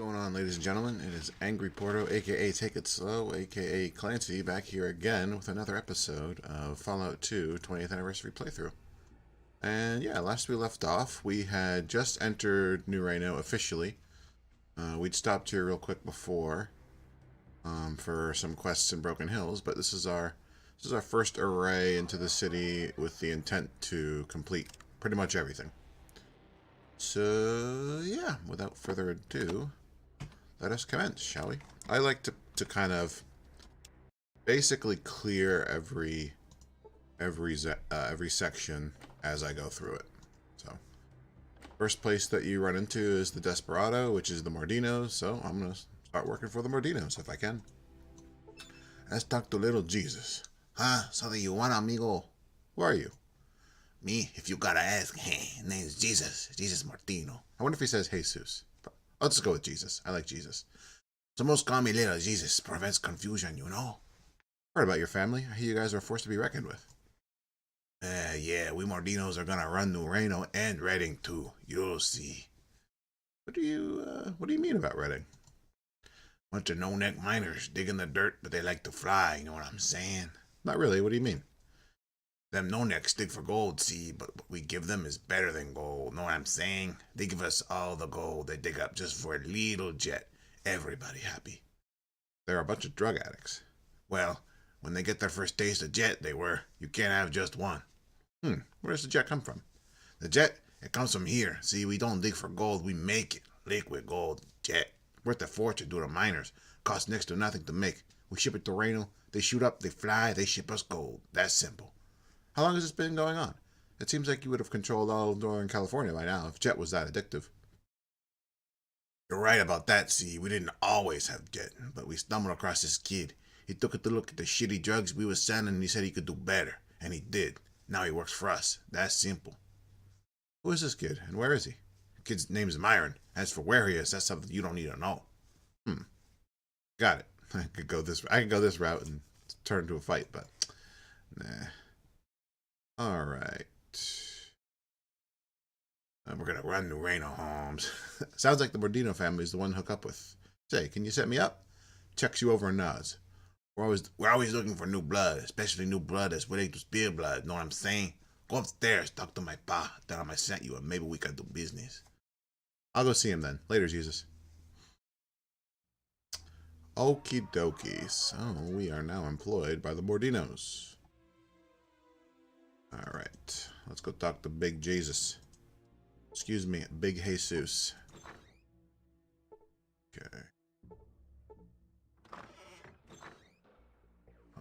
Going on, ladies and gentlemen? It is Angry Porto, aka Take It Slow, aka Clancy, back here again with another episode of Fallout 2 20th Anniversary Playthrough. And yeah, last we left off, we had just entered New Reno officially. We'd stopped here real quick before for some quests in Broken Hills, but this is our first array into the city with the intent to complete pretty much everything. So yeah, without further ado, let us commence, shall we? I like to kind of basically clear every section as I go through it. So, first place that you run into is the Desperado, which is the Mordinos. So I'm gonna start working for the Mordinos if I can. Let's talk to little Jesus. Huh? Something you want, amigo? Who are you? Me? If you gotta ask, name's Jesus. Jesus Martino. I wonder if he says Jesus. I'll just go with Jesus. I like Jesus. So most call me little Jesus. Prevents confusion, you know? Heard about your family. I hear you guys are a force to be reckoned with. Yeah, we Mordinos are gonna run New Reno and Redding too. You'll see. What do you mean about Redding? Bunch of no-neck miners digging the dirt, but they like to fly, you know what I'm saying? Not really. What do you mean? Them no-necks dig for gold, see, but what we give them is better than gold, know what I'm saying? They give us all the gold they dig up just for a little jet. Everybody happy. They're a bunch of drug addicts. Well, when they get their first taste of jet, they were. You can't have just one. Where does the jet come from? The jet, it comes from here. See, we don't dig for gold, we make it. Liquid gold, jet. Worth a fortune to the miners. Costs next to nothing to make. We ship it to Reno, they shoot up, they fly, they ship us gold. That's simple. How long has this been going on? It seems like you would have controlled all of Northern California by now if jet was that addictive. You're right about that, see. We didn't always have jet, but we stumbled across this kid. He took it to look at the shitty drugs we was selling and he said he could do better. And he did. Now he works for us. That's simple. Who is this kid and where is he? Kid's name's Myron. As for where he is, that's something you don't need to know. Got it. I could go this route and turn into a fight, but nah. Alright. We're gonna run New Reno, Holmes. Sounds like the Mordino family is the one to hook up with. Say, can you set me up? Checks you over and nods. We're always looking for new blood, especially new blood that's willing to spill blood, know what I'm saying? Go upstairs, talk to my pa, tell him I sent you, and maybe we can do business. I'll go see him then. Later, Jesus. Okie dokie. So, we are now employed by the Mordinos. Alright. Let's go talk to Big Jesus. Excuse me, Big Jesus. Okay.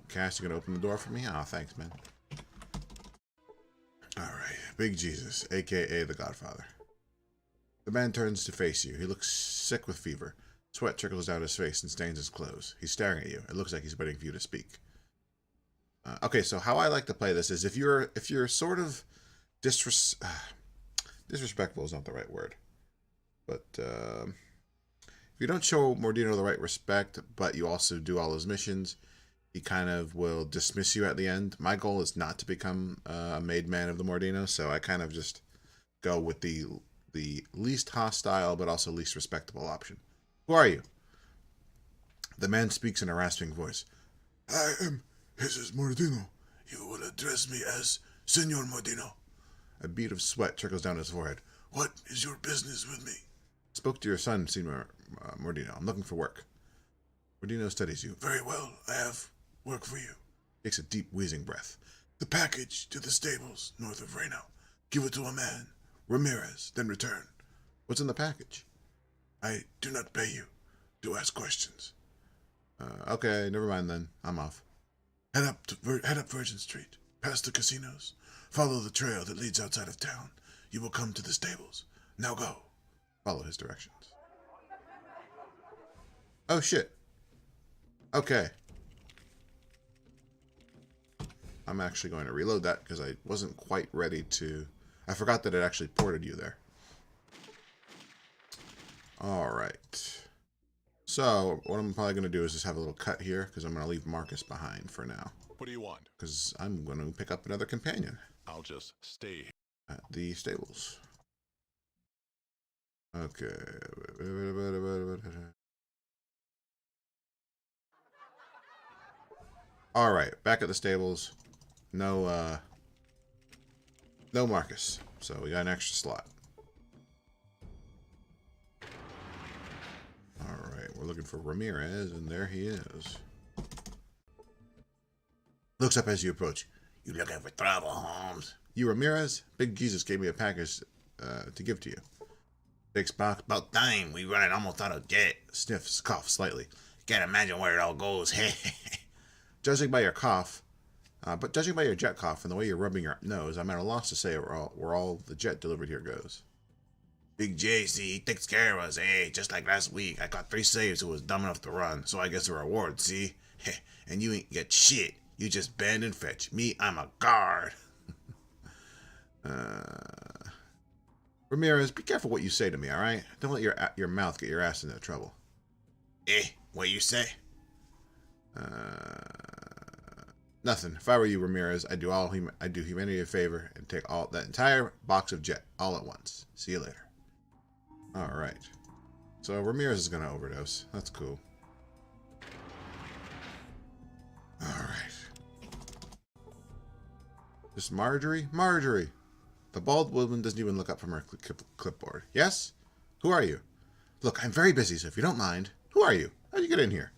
Cass, you gonna open the door for me? Oh, thanks, man. Alright, Big Jesus, aka the Godfather. The man turns to face you. He looks sick with fever. Sweat trickles down his face and stains his clothes. He's staring at you. It looks like he's waiting for you to speak. Okay, so how I like to play this is if you're sort of disrespectful is not the right word, but if you don't show Mordino the right respect, but you also do all his missions, he kind of will dismiss you at the end. My goal is not to become a made man of the Mordino, so I kind of just go with the least hostile but also least respectable option. Who are you? The man speaks in a rasping voice. I am Jesus Mordino. You will address me as Senor Mordino. A bead of sweat trickles down his forehead. What is your business with me? Spoke to your son, Senor Mordino. I'm looking for work. Mordino studies you. Very well, I have work for you. Takes a deep wheezing breath. The package to the stables north of Reno. Give it to a man, Ramirez, then return. What's in the package? I do not pay you to ask questions. Okay, never mind then. I'm off. Head up Virgin Street, past the casinos. Follow the trail that leads outside of town. You will come to the stables. Now go. Follow his directions. Oh shit. Okay. I'm actually going to reload that because I wasn't quite ready to... I forgot that it actually ported you there. Alright. So, what I'm probably going to do is just have a little cut here because I'm going to leave Marcus behind for now. What do you want? Because I'm going to pick up another companion. I'll just stay here. At the stables. Okay. All right, back at the stables. No, no Marcus. So we got an extra slot. All right, we're looking for Ramirez, and there he is. Looks up as you approach. You looking for trouble, Holmes? You Ramirez? Big Jesus gave me a package to give to you. Big Spock. About time. We running almost out of jet. Sniffs, coughs slightly. Can't imagine where it all goes. Judging by your cough, but judging by your jet cough and the way you're rubbing your nose, I'm at a loss to say where all the jet delivered here goes. Big J, see, he takes care of us, just like last week. I caught 3 slaves who was dumb enough to run, so I guess a reward, see? And you ain't get shit. You just bend and fetch. Me, I'm a guard. Ramirez, be careful what you say to me, all right? Don't let your mouth get your ass into trouble. What you say? Nothing. If I were you, Ramirez, I'd do humanity a favor and take all that entire box of jet all at once. See you later. All right. So Ramirez is gonna overdose. That's cool. All right. This Marjorie? Marjorie! The bald woman doesn't even look up from her clipboard. Yes? Who are you? Look, I'm very busy, so if you don't mind. Who are you? How'd you get in here?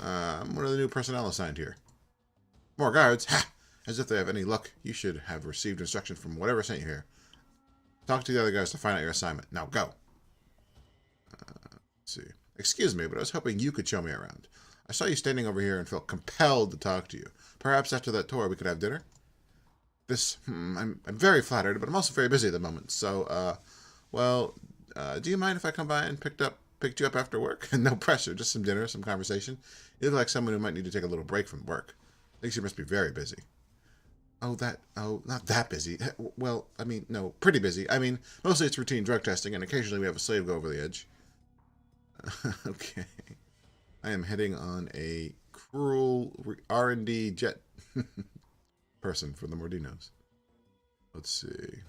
I'm one of the new personnel assigned here. More guards? Ha! As if they have any luck, you should have received instruction from whatever sent you here. Talk to the other guys to find out your assignment. Now go. Let's see. Excuse me, but I was hoping you could show me around. I saw you standing over here and felt compelled to talk to you. Perhaps after that tour we could have dinner? I'm very flattered, but I'm also very busy at the moment. So, do you mind if I come by and picked you up after work? No pressure, just some dinner, some conversation. You look like someone who might need to take a little break from work. Thinks you must be very busy. Oh, not that busy. Well, I mean, no, pretty busy. I mean, mostly it's routine drug testing, and occasionally we have a slave go over the edge. Okay. I am heading on a cruel R&D jet person for the Mordinos. Let's see.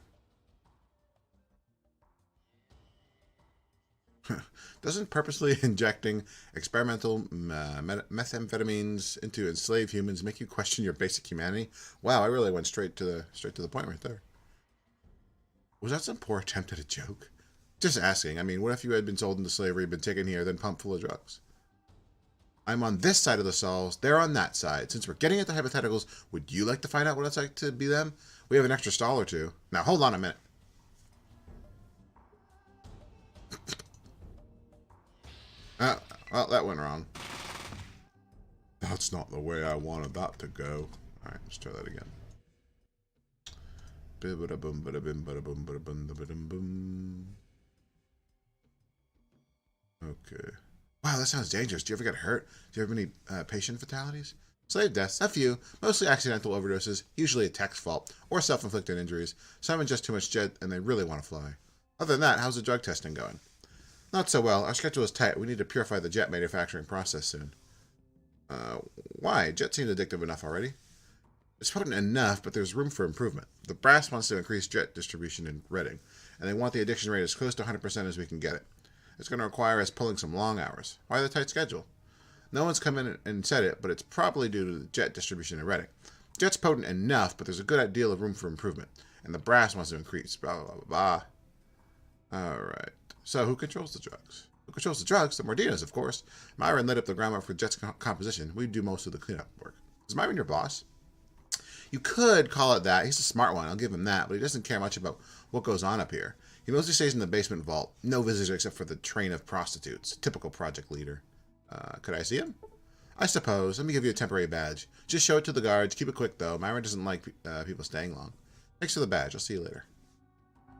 Doesn't purposely injecting experimental methamphetamines into enslaved humans make you question your basic humanity? Wow, I really went straight to the point right there. Was that some poor attempt at a joke? Just asking. I mean, what if you had been sold into slavery, been taken here, then pumped full of drugs? I'm on this side of the Sauls, they're on that side. Since we're getting into hypotheticals, would you like to find out what it's like to be them? We have an extra stall or two. Now, hold on a minute. Well, that went wrong. That's not the way I wanted that to go. Alright, let's try that again. Okay. Wow, that sounds dangerous. Do you ever get hurt? Do you have any patient fatalities? Slave deaths, a few. Mostly accidental overdoses, usually a tech's fault, or self-inflicted injuries. Some ingest too much jet and they really want to fly. Other than that, how's the drug testing going? Not so well. Our schedule is tight. We need to purify the jet manufacturing process soon. Why? Jet seems addictive enough already. It's potent enough, but there's room for improvement. The brass wants to increase jet distribution in Reading, and they want the addiction rate as close to 100% as we can get it. It's going to require us pulling some long hours. Why the tight schedule? No one's come in and said it, but it's probably due to the jet distribution in Reading. Jet's potent enough, but there's a good deal of room for improvement, and the brass wants to increase. Blah, blah, blah, blah. Alright. So, who controls the drugs? Who controls the drugs? The Mordinos, of course. Myron lit up the groundwork for Jet's composition. We do most of the cleanup work. Is Myron your boss? You could call it that. He's a smart one, I'll give him that, but he doesn't care much about what goes on up here. He mostly stays in the basement vault. No visitors except for the train of prostitutes. Typical project leader. Could I see him? I suppose. Let me give you a temporary badge. Just show it to the guards. Keep it quick, though. Myron doesn't like people staying long. Thanks for the badge. I'll see you later.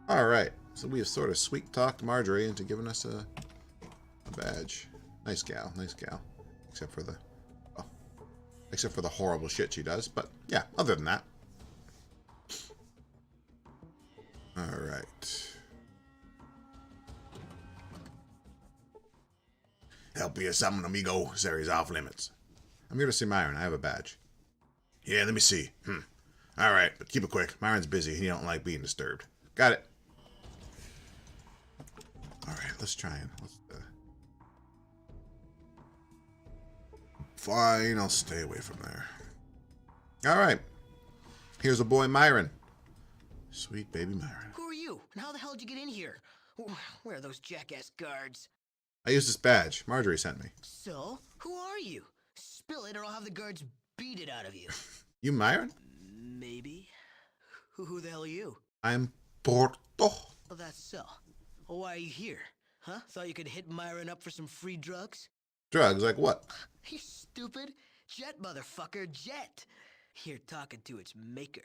Alright. So we have sort of sweet-talked Marjorie into giving us a badge. Nice gal. Nice gal. Except for the horrible shit she does. But, yeah, other than that. Alright. Help you or something, amigo. Series off limits. I'm here to see Myron. I have a badge. Yeah, let me see. Alright, but keep it quick. Myron's busy. He don't like being disturbed. Got it. Alright, let's try and... Fine, I'll stay away from there. All right. Here's a boy, Myron. Sweet baby Myron. Who are you? And how the hell did you get in here? Where are those jackass guards? I used this badge. Marjorie sent me. So, who are you? Spill it or I'll have the guards beat it out of you. You Myron? Maybe. Who the hell are you? I'm Porto. Oh, that's so. Well, why are you here? Huh? Thought you could hit Myron up for some free drugs? Drugs like what? You stupid. Jet, motherfucker, Jet. You're talking to its maker,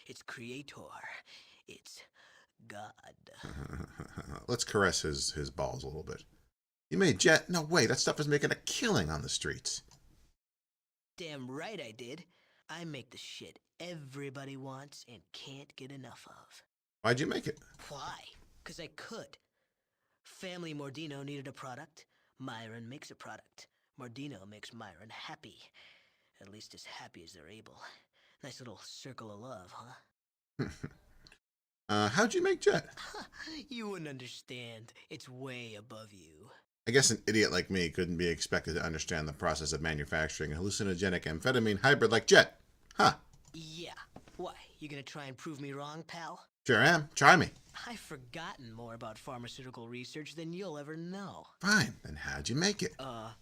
its creator, its God. Let's caress his balls a little bit. You made Jet? No way, that stuff is making a killing on the streets. Damn right I did. I make the shit everybody wants and can't get enough of. Why'd you make it? Why? 'Cause I could. Family Mordino needed a product. Myron makes a product. Mordino makes Myron happy. At least as happy as they're able. Nice little circle of love, huh? How'd you make Jet? You wouldn't understand. It's way above you. I guess an idiot like me couldn't be expected to understand the process of manufacturing a hallucinogenic amphetamine hybrid like Jet. Huh. Yeah. Why? You gonna try and prove me wrong, pal? Sure am. Try me. I've forgotten more about pharmaceutical research than you'll ever know. Fine. Then how'd you make it?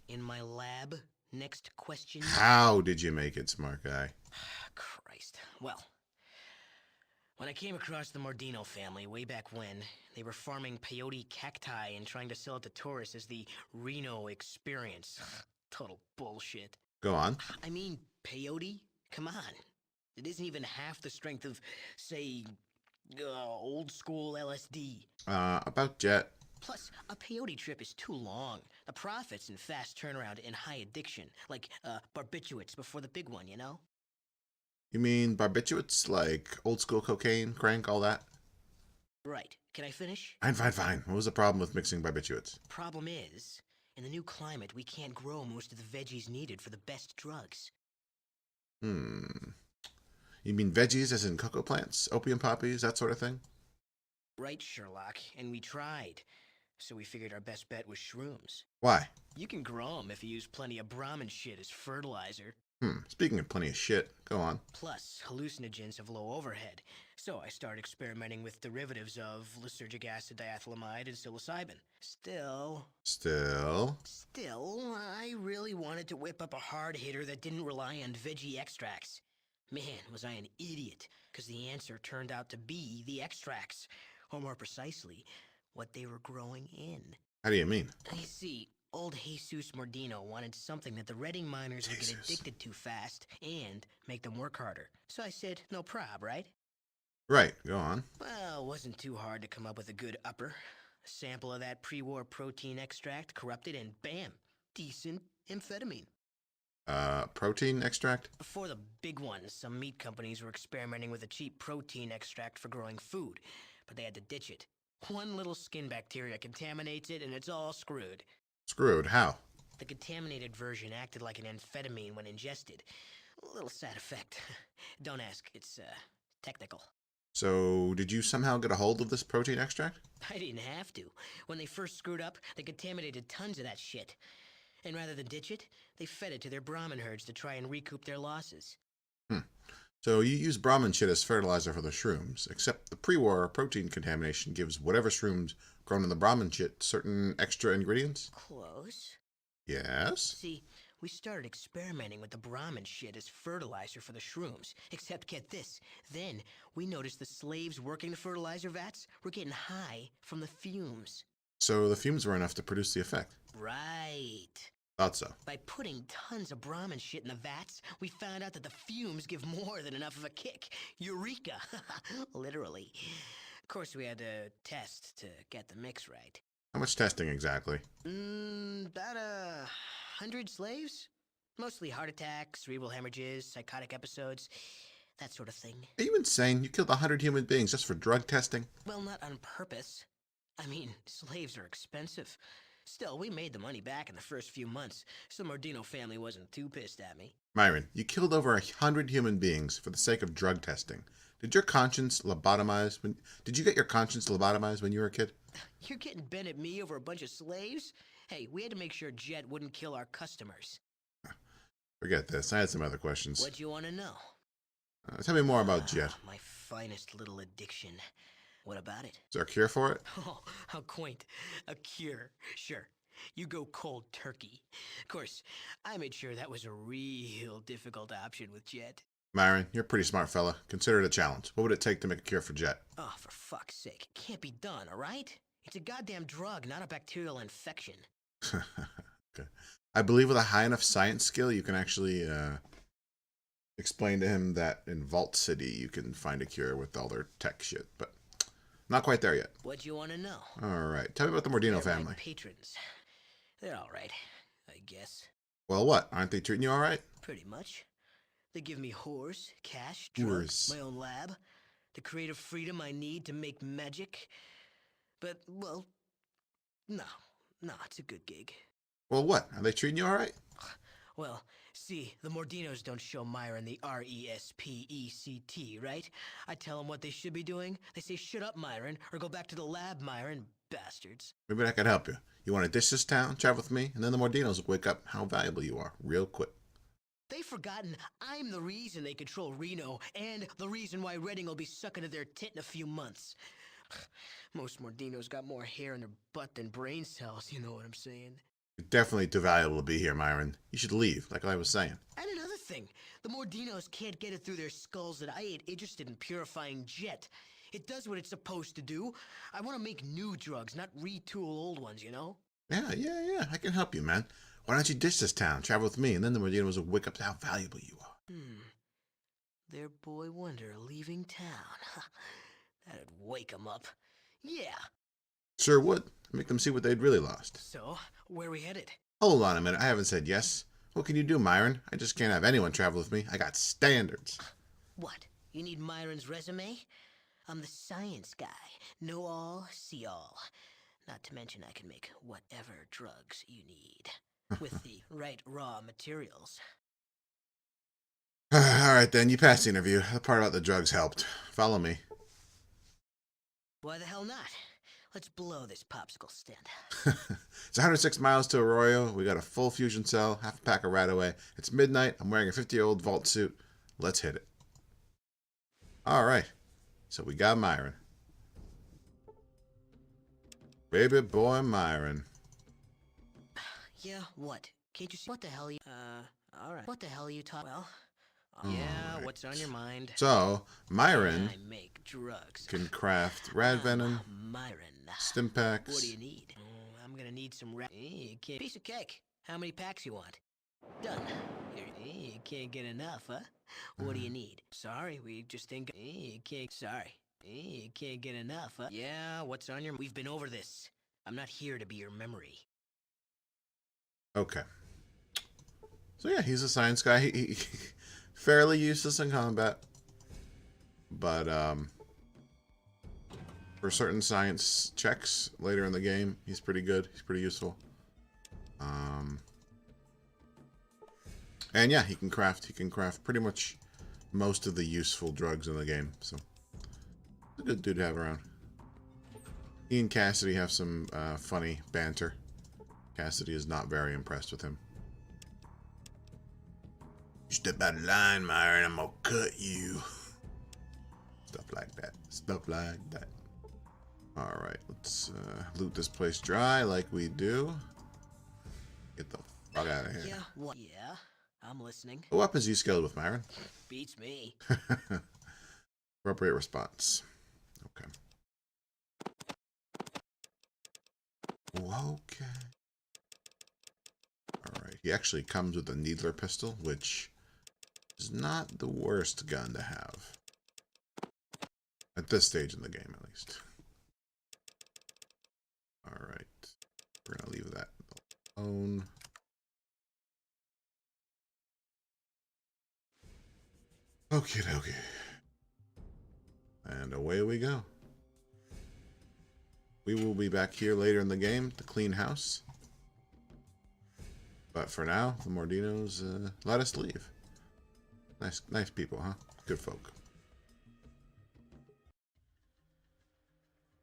In my lab. Next question. How did you make it, smart guy? Christ. Well, when I came across the Mordino family way back when, they were farming peyote cacti and trying to sell it to tourists as the Reno experience. Total bullshit. Go on. I mean, peyote? Come on. It isn't even half the strength of, say, old school LSD. About Jet. Plus, a peyote trip is too long. The profits in fast turnaround and high addiction, like barbiturates before the big one, you know? You mean barbiturates, like old school cocaine, crank, all that? Right. Can I finish? Fine. What was the problem with mixing barbiturates? Problem is, in the new climate, we can't grow most of the veggies needed for the best drugs. You mean veggies as in cocoa plants, opium poppies, that sort of thing? Right, Sherlock. And we tried. So we figured our best bet was shrooms. Why? You can grow them if you use plenty of Brahmin shit as fertilizer. Speaking of plenty of shit, go on. Plus, hallucinogens have low overhead. So I started experimenting with derivatives of lysergic acid diethylamide and psilocybin. Still, I really wanted to whip up a hard hitter that didn't rely on veggie extracts. Man, was I an idiot, because the answer turned out to be the extracts. Or more precisely, what they were growing in. How do you mean? I see. Old Jesus Mordino wanted something that the Redding miners would get addicted to fast and make them work harder. So I said, no prob, right? Right, go on. Well, it wasn't too hard to come up with a good upper. A sample of that pre-war protein extract corrupted and bam, decent amphetamine. Protein extract? Before the big ones, some meat companies were experimenting with a cheap protein extract for growing food, but they had to ditch it. One little skin bacteria contaminates it and it's all screwed. Screwed, how? The contaminated version acted like an amphetamine when ingested. A little side effect. Don't ask, it's, technical. So, did you somehow get a hold of this protein extract? I didn't have to. When they first screwed up, they contaminated tons of that shit. And rather than ditch it, they fed it to their Brahmin herds to try and recoup their losses. So you use Brahmin shit as fertilizer for the shrooms, except the pre-war protein contamination gives whatever shrooms grown in the Brahmin shit certain extra ingredients? Close. Yes? See, we started experimenting with the Brahmin shit as fertilizer for the shrooms. Except get this, then we noticed the slaves working the fertilizer vats were getting high from the fumes. So the fumes were enough to produce the effect? Right. Thought so. By putting tons of Brahmin shit in the vats, we found out that the fumes give more than enough of a kick. Eureka! Literally. Of course, we had to test to get the mix right. How much testing exactly? About 100 slaves? Mostly heart attacks, cerebral hemorrhages, psychotic episodes, that sort of thing. Are you insane? You killed 100 human beings just for drug testing? Well, not on purpose. I mean, slaves are expensive. Still, we made the money back in the first few months, so the Mordino family wasn't too pissed at me. Myron, you killed over 100 human beings for the sake of drug testing. Did your conscience lobotomize Did you get your conscience lobotomized when you were a kid? You're getting bent at me over a bunch of slaves? Hey, we had to make sure Jet wouldn't kill our customers. Forget this. I had some other questions. What do you want to know? Tell me more about Jet. My finest little addiction. What about it? Is there a cure for it? Oh, how quaint. A cure. Sure. You go cold turkey. Of course, I made sure that was a real difficult option with Jet. Myron, you're a pretty smart fella. Consider it a challenge. What would it take to make a cure for Jet? Oh, for fuck's sake. It can't be done, alright? It's a goddamn drug, not a bacterial infection. Okay. I believe with a high enough science skill, you can actually explain to him that in Vault City you can find a cure with all their tech shit, but not quite there yet. What you want to know? All right. Tell me about the Mordino They're my family. patrons. They're alright, I guess. Well, what? Aren't they treating you all right? Pretty much. They give me whores, cash, drugs, Whores. my own lab, the creative freedom I need to make magic. But, well, no, it's a good gig. Well, what? Are they treating you all right? Well, see, the Mordinos don't show Myron the RESPECT, right? I tell them what they should be doing. They say, shut up, Myron, or go back to the lab, Myron, bastards. Maybe that could help you. You want to ditch this town, travel with me, and then the Mordinos will wake up how valuable you are real quick. They've forgotten I'm the reason they control Reno, and the reason why Redding will be sucking to their tit in a few months. Most Mordinos got more hair in their butt than brain cells, you know what I'm saying? You're definitely too valuable to be here, Myron. You should leave, like I was saying. And another thing, the Mordinos can't get it through their skulls that I ain't interested in purifying Jet. It does what it's supposed to do. I want to make new drugs, not retool old ones, you know? Yeah. I can help you, man. Why don't you ditch this town, travel with me, and then the Mordinos will wake up to how valuable you are. Their boy wonder leaving town. That'd wake 'em up. Yeah. Sure would. Make them see what they'd really lost. So, where we headed? Hold on a minute. I haven't said yes. What can you do, Myron? I just can't have anyone travel with me. I got standards. What? You need Myron's resume? I'm the science guy. Know all, see all. Not to mention I can make whatever drugs you need. With the right raw materials. All right, then. You passed the interview. The part about the drugs helped. Follow me. Why the hell not? Let's blow this popsicle stand. It's 106 miles to Arroyo. We got a full fusion cell, half a pack of Radaway. It's midnight. I'm wearing a 50-year-old vault suit. Let's hit it. All right. So we got Myron. Baby boy Myron. Yeah, what? Can't you see what the hell you... alright. What the hell are you talking... Well... yeah, Alright. what's on your mind? So, Myron I make drugs. can craft rad venom, Myron. stim packs. What do you need? I'm gonna need some piece of cake. How many packs you want? Done. You can't get enough, huh? What do you need? Sorry, we just ain't got... You can't... Sorry. You can't get enough, huh? Yeah, what's on your... We've been over this. I'm not here to be your memory. Okay. So yeah, he's a science guy. He fairly useless in combat, but for certain science checks later in the game, he's pretty good. He's pretty useful. And yeah, he can craft pretty much most of the useful drugs in the game. So, a good dude to have around. He and Cassidy have some funny banter. Cassidy is not very impressed with him. You step out of line, Myron, I'm gonna cut you. Stuff like that. Stuff like that. Alright, let's loot this place dry like we do. Get the fuck out of here. Yeah, what? Yeah, I'm listening. What weapons are you skilled with, Myron? Beats me. Appropriate response. Okay. Okay. Alright, he actually comes with a Needler pistol, which is not the worst gun to have. At this stage in the game, at least. Alright. We're going to leave that alone. Okie dokie. And away we go. We will be back here later in the game to clean house. But for now, the Mordinos let us leave. Nice people, huh? Good folk.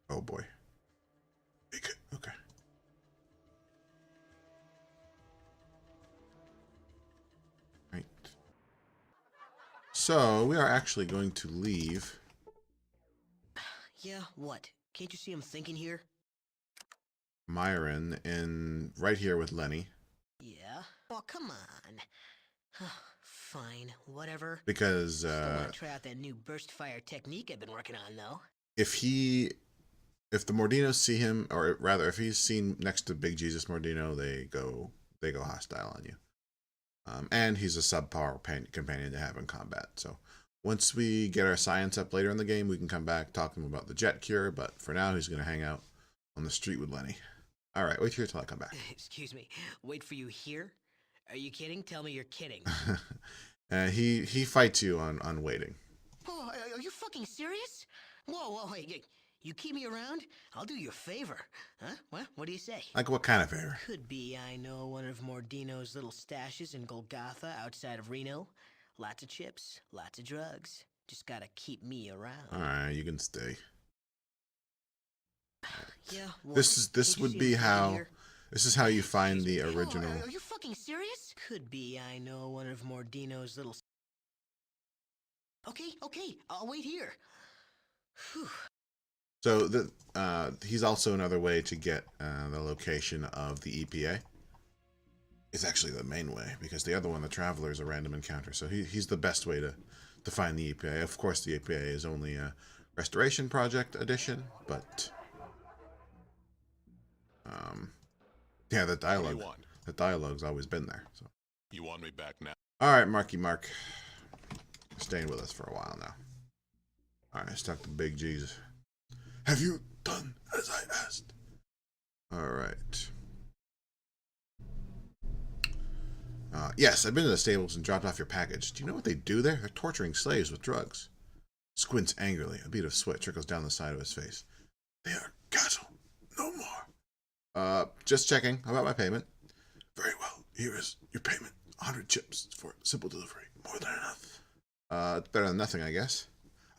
Oh boy. Okay. Right. So, we are actually going to leave. Yeah, what? Can't you see I'm thinking here? Myron in right here with Lenny. Yeah? Oh, come on. Fine, whatever. Because Still want to try out that new burst fire technique I've been working on, though. if the Mordinos see him, or rather, if he's seen next to Big Jesus Mordino, they go hostile on you. And he's a subpar companion to have in combat. So once we get our science up later in the game, we can come back talk to him about the jet cure. But for now, he's going to hang out on the street with Lenny. All right, wait here till I come back. Excuse me. Wait for you here? Are you kidding? Tell me you're kidding. He fights you on waiting. Oh, are you fucking serious? Whoa, hey, you keep me around, I'll do you a favor. Huh? What do you say? Like what kind of favor? Could be I know one of Mordino's little stashes in Golgotha outside of Reno. Lots of chips, lots of drugs. Just gotta keep me around. All right, you can stay. Yeah. Well, This would be how. This is how you find the original. Are you fucking serious? Could be I know one of Mordino's little. Okay, I'll wait here. Whew. So he's also another way to get the location of the EPA. It's actually the main way, because the other one, the Traveler, is a random encounter. So he's the best way to find the EPA. Of course, the EPA is only a Restoration Project edition, but yeah, the dialogue's always been there. So You want me back now? all right, Marky Mark, staying with us for a while now. All right, let's talk to Big G's. Have you done as I asked? All right. Yes, I've been to the stables and dropped off your package. Do you know what they do there? They're torturing slaves with drugs. Squints angrily. A bead of sweat trickles down the side of his face. They are cattle, no more. Just checking about my payment. Very well. Here is your payment. 100 chips for simple delivery. More than enough. It's better than nothing, I guess.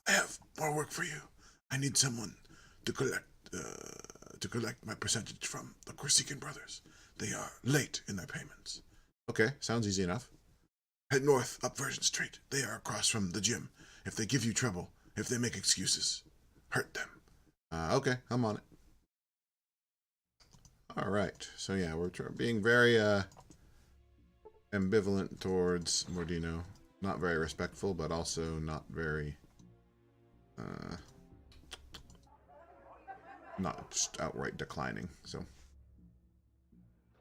I have more work for you. I need someone to collect my percentage from the Corsican brothers. They are late in their payments. Okay, sounds easy enough. Head north up Virgin Street. They are across from the gym. If they give you trouble, if they make excuses, hurt them. Okay, I'm on it. All right, so yeah, we're being very ambivalent towards Mordino. Not very respectful, but also not very not just outright declining. So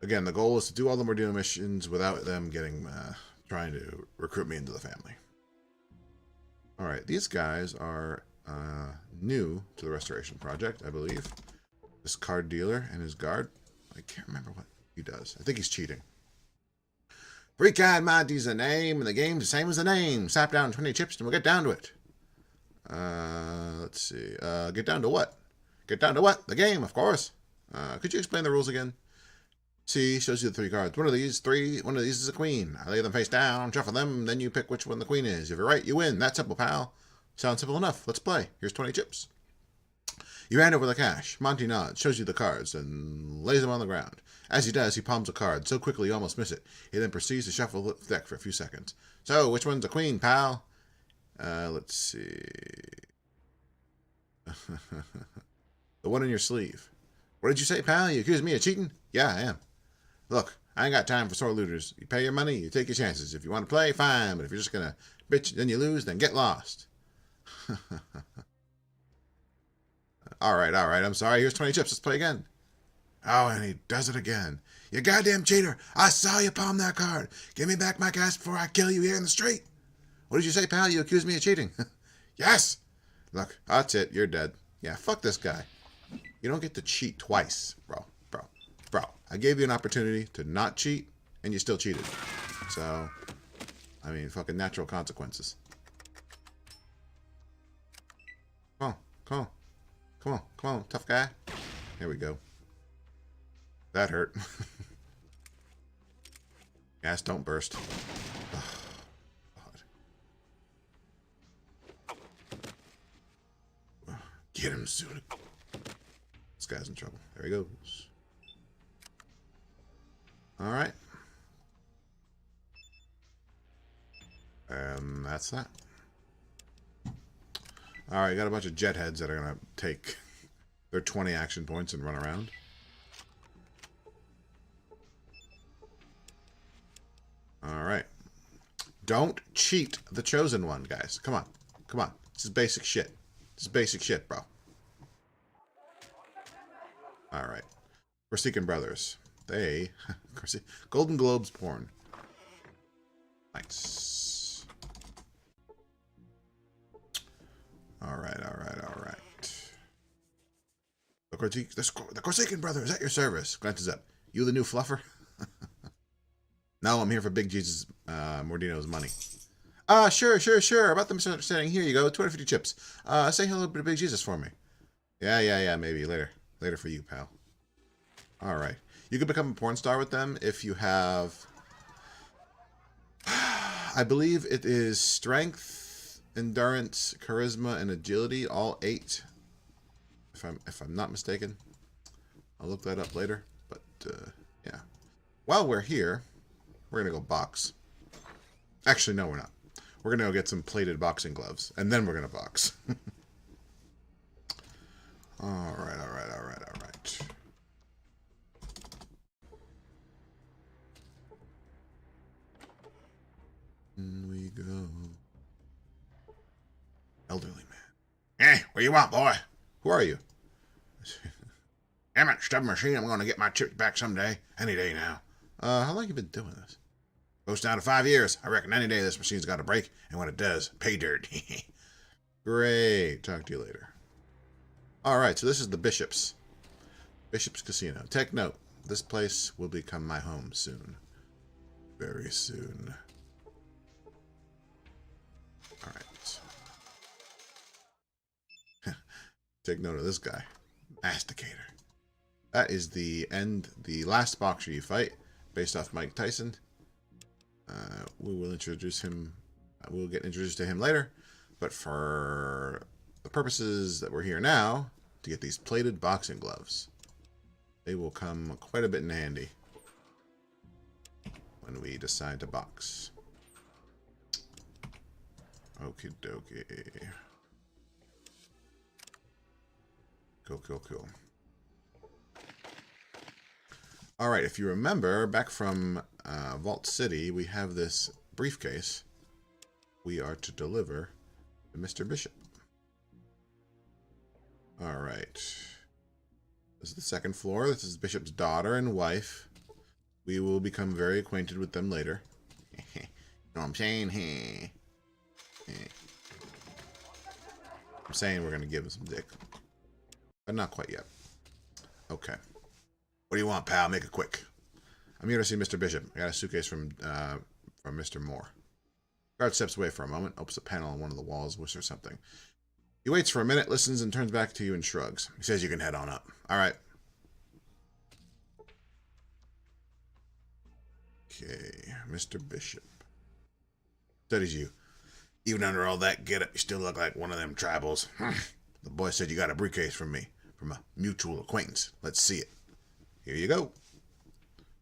again, the goal is to do all the Mordino missions without them getting trying to recruit me into the family. All right, these guys are new to the Restoration Project, I believe. This card dealer and his guard. I can't remember what he does. I think he's cheating. Three-card Monty's a name, and the game's the same as the name. Slap down 20 chips and we'll get down to it. Let's see. Get down to what? Get down to what? The game, of course. Could you explain the rules again? See, shows you the three cards. One of these is a queen. I lay them face down, shuffle them, then you pick which one the queen is. If you're right, you win. That's simple, pal. Sounds simple enough. Let's play. Here's 20 chips. You hand over the cash. Monty nods, shows you the cards, and lays them on the ground. As he does, he palms a card so quickly you almost miss it. He then proceeds to shuffle the deck for a few seconds. So, which one's a queen, pal? Let's see. The one in your sleeve. What did you say, pal? You accuse me of cheating? Yeah, I am. Look, I ain't got time for sore looters. You pay your money, you take your chances. If you want to play, fine. But if you're just going to bitch, then you lose, then get lost. All right. I'm sorry. Here's 20 chips. Let's play again. Oh, and he does it again. You goddamn cheater. I saw you palm that card. Give me back my cash before I kill you here in the street. What did you say, pal? You accused me of cheating. Yes. Look, that's it. You're dead. Yeah, fuck this guy. You don't get to cheat twice, bro. I gave you an opportunity to not cheat, and you still cheated. So, I mean, fucking natural consequences. Come on, tough guy. Here we go. That hurt. Gas don't burst. Oh, God. Get him soon. This guy's in trouble. There he goes. Alright. And that's that. Alright, got a bunch of jet heads that are going to take their 20 action points and run around. Alright. Don't cheat the chosen one, guys. Come on. Come on. This is basic shit. This is basic shit, bro. Alright. Forsaken Brothers. They... Golden Globes porn. Nice. Alright. The Forsaken Brothers at your service. Glances up. You the new fluffer? No, I'm here for Big Jesus Mordino's money. Sure. About the misunderstanding, here you go. 250 chips. Say hello to Big Jesus for me. Yeah, maybe. Later for you, pal. Alright. You can become a porn star with them if you have... I believe it is strength, endurance, charisma, and agility. All 8. If I'm not mistaken. I'll look that up later. But, yeah. While we're here... We're going to go box. Actually, no, we're not. We're going to go get some plated boxing gloves. And then we're going to box. Alright. In we go. Elderly man. Hey, what you want, boy? Who are you? Damn it, stub machine. I'm going to get my chips back someday. Any day now. How long you been doing this? Goes down to 5 years. I reckon any day this machine's got a break, and when it does, pay dirt. Great. Talk to you later. Alright, so this is the Bishop's. Bishop's Casino. Take note. This place will become my home soon. Very soon. Alright. Take note of this guy. Masticator. That is the last boxer you fight, based off Mike Tyson. We will introduce him. We'll get introduced to him later. But for the purposes that we're here now, to get these plated boxing gloves, they will come quite a bit in handy when we decide to box. Okie dokie. Cool. Alright, if you remember, back from Vault City, we have this briefcase we are to deliver to Mr. Bishop. Alright. This is the second floor. This is Bishop's daughter and wife. We will become very acquainted with them later. You know what I'm saying? I'm saying we're going to give him some dick. But not quite yet. Okay. What do you want, pal? Make it quick. I'm here to see Mr. Bishop. I got a suitcase from Mr. Moore. Guard steps away for a moment, opens a panel on one of the walls, whispers something. He waits for a minute, listens, and turns back to you and shrugs. He says you can head on up. All right. Okay, Mr. Bishop. Studies you. Even under all that getup, you still look like one of them tribals. The boy said you got a briefcase from me, from a mutual acquaintance. Let's see it. Here you go.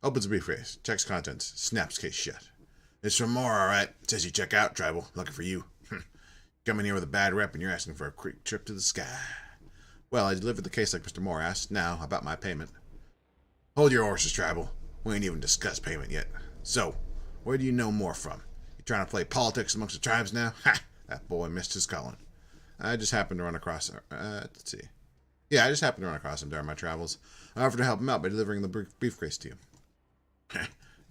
Opens the briefcase, checks contents, snaps case shut. It's from Moore, all right. Says you check out, tribal. Looking for you. Coming here with a bad rep and you're asking for a quick trip to the sky. Well, I delivered the case like Mr. Moore asked. Now, about my payment. Hold your horses, tribal. We ain't even discussed payment yet. So, where do you know Moore from? You trying to play politics amongst the tribes now? Ha! That boy missed his calling. I just happened to run across him. Let's see. Yeah, I just happened to run across him during my travels. I offered to help him out by delivering the briefcase to you.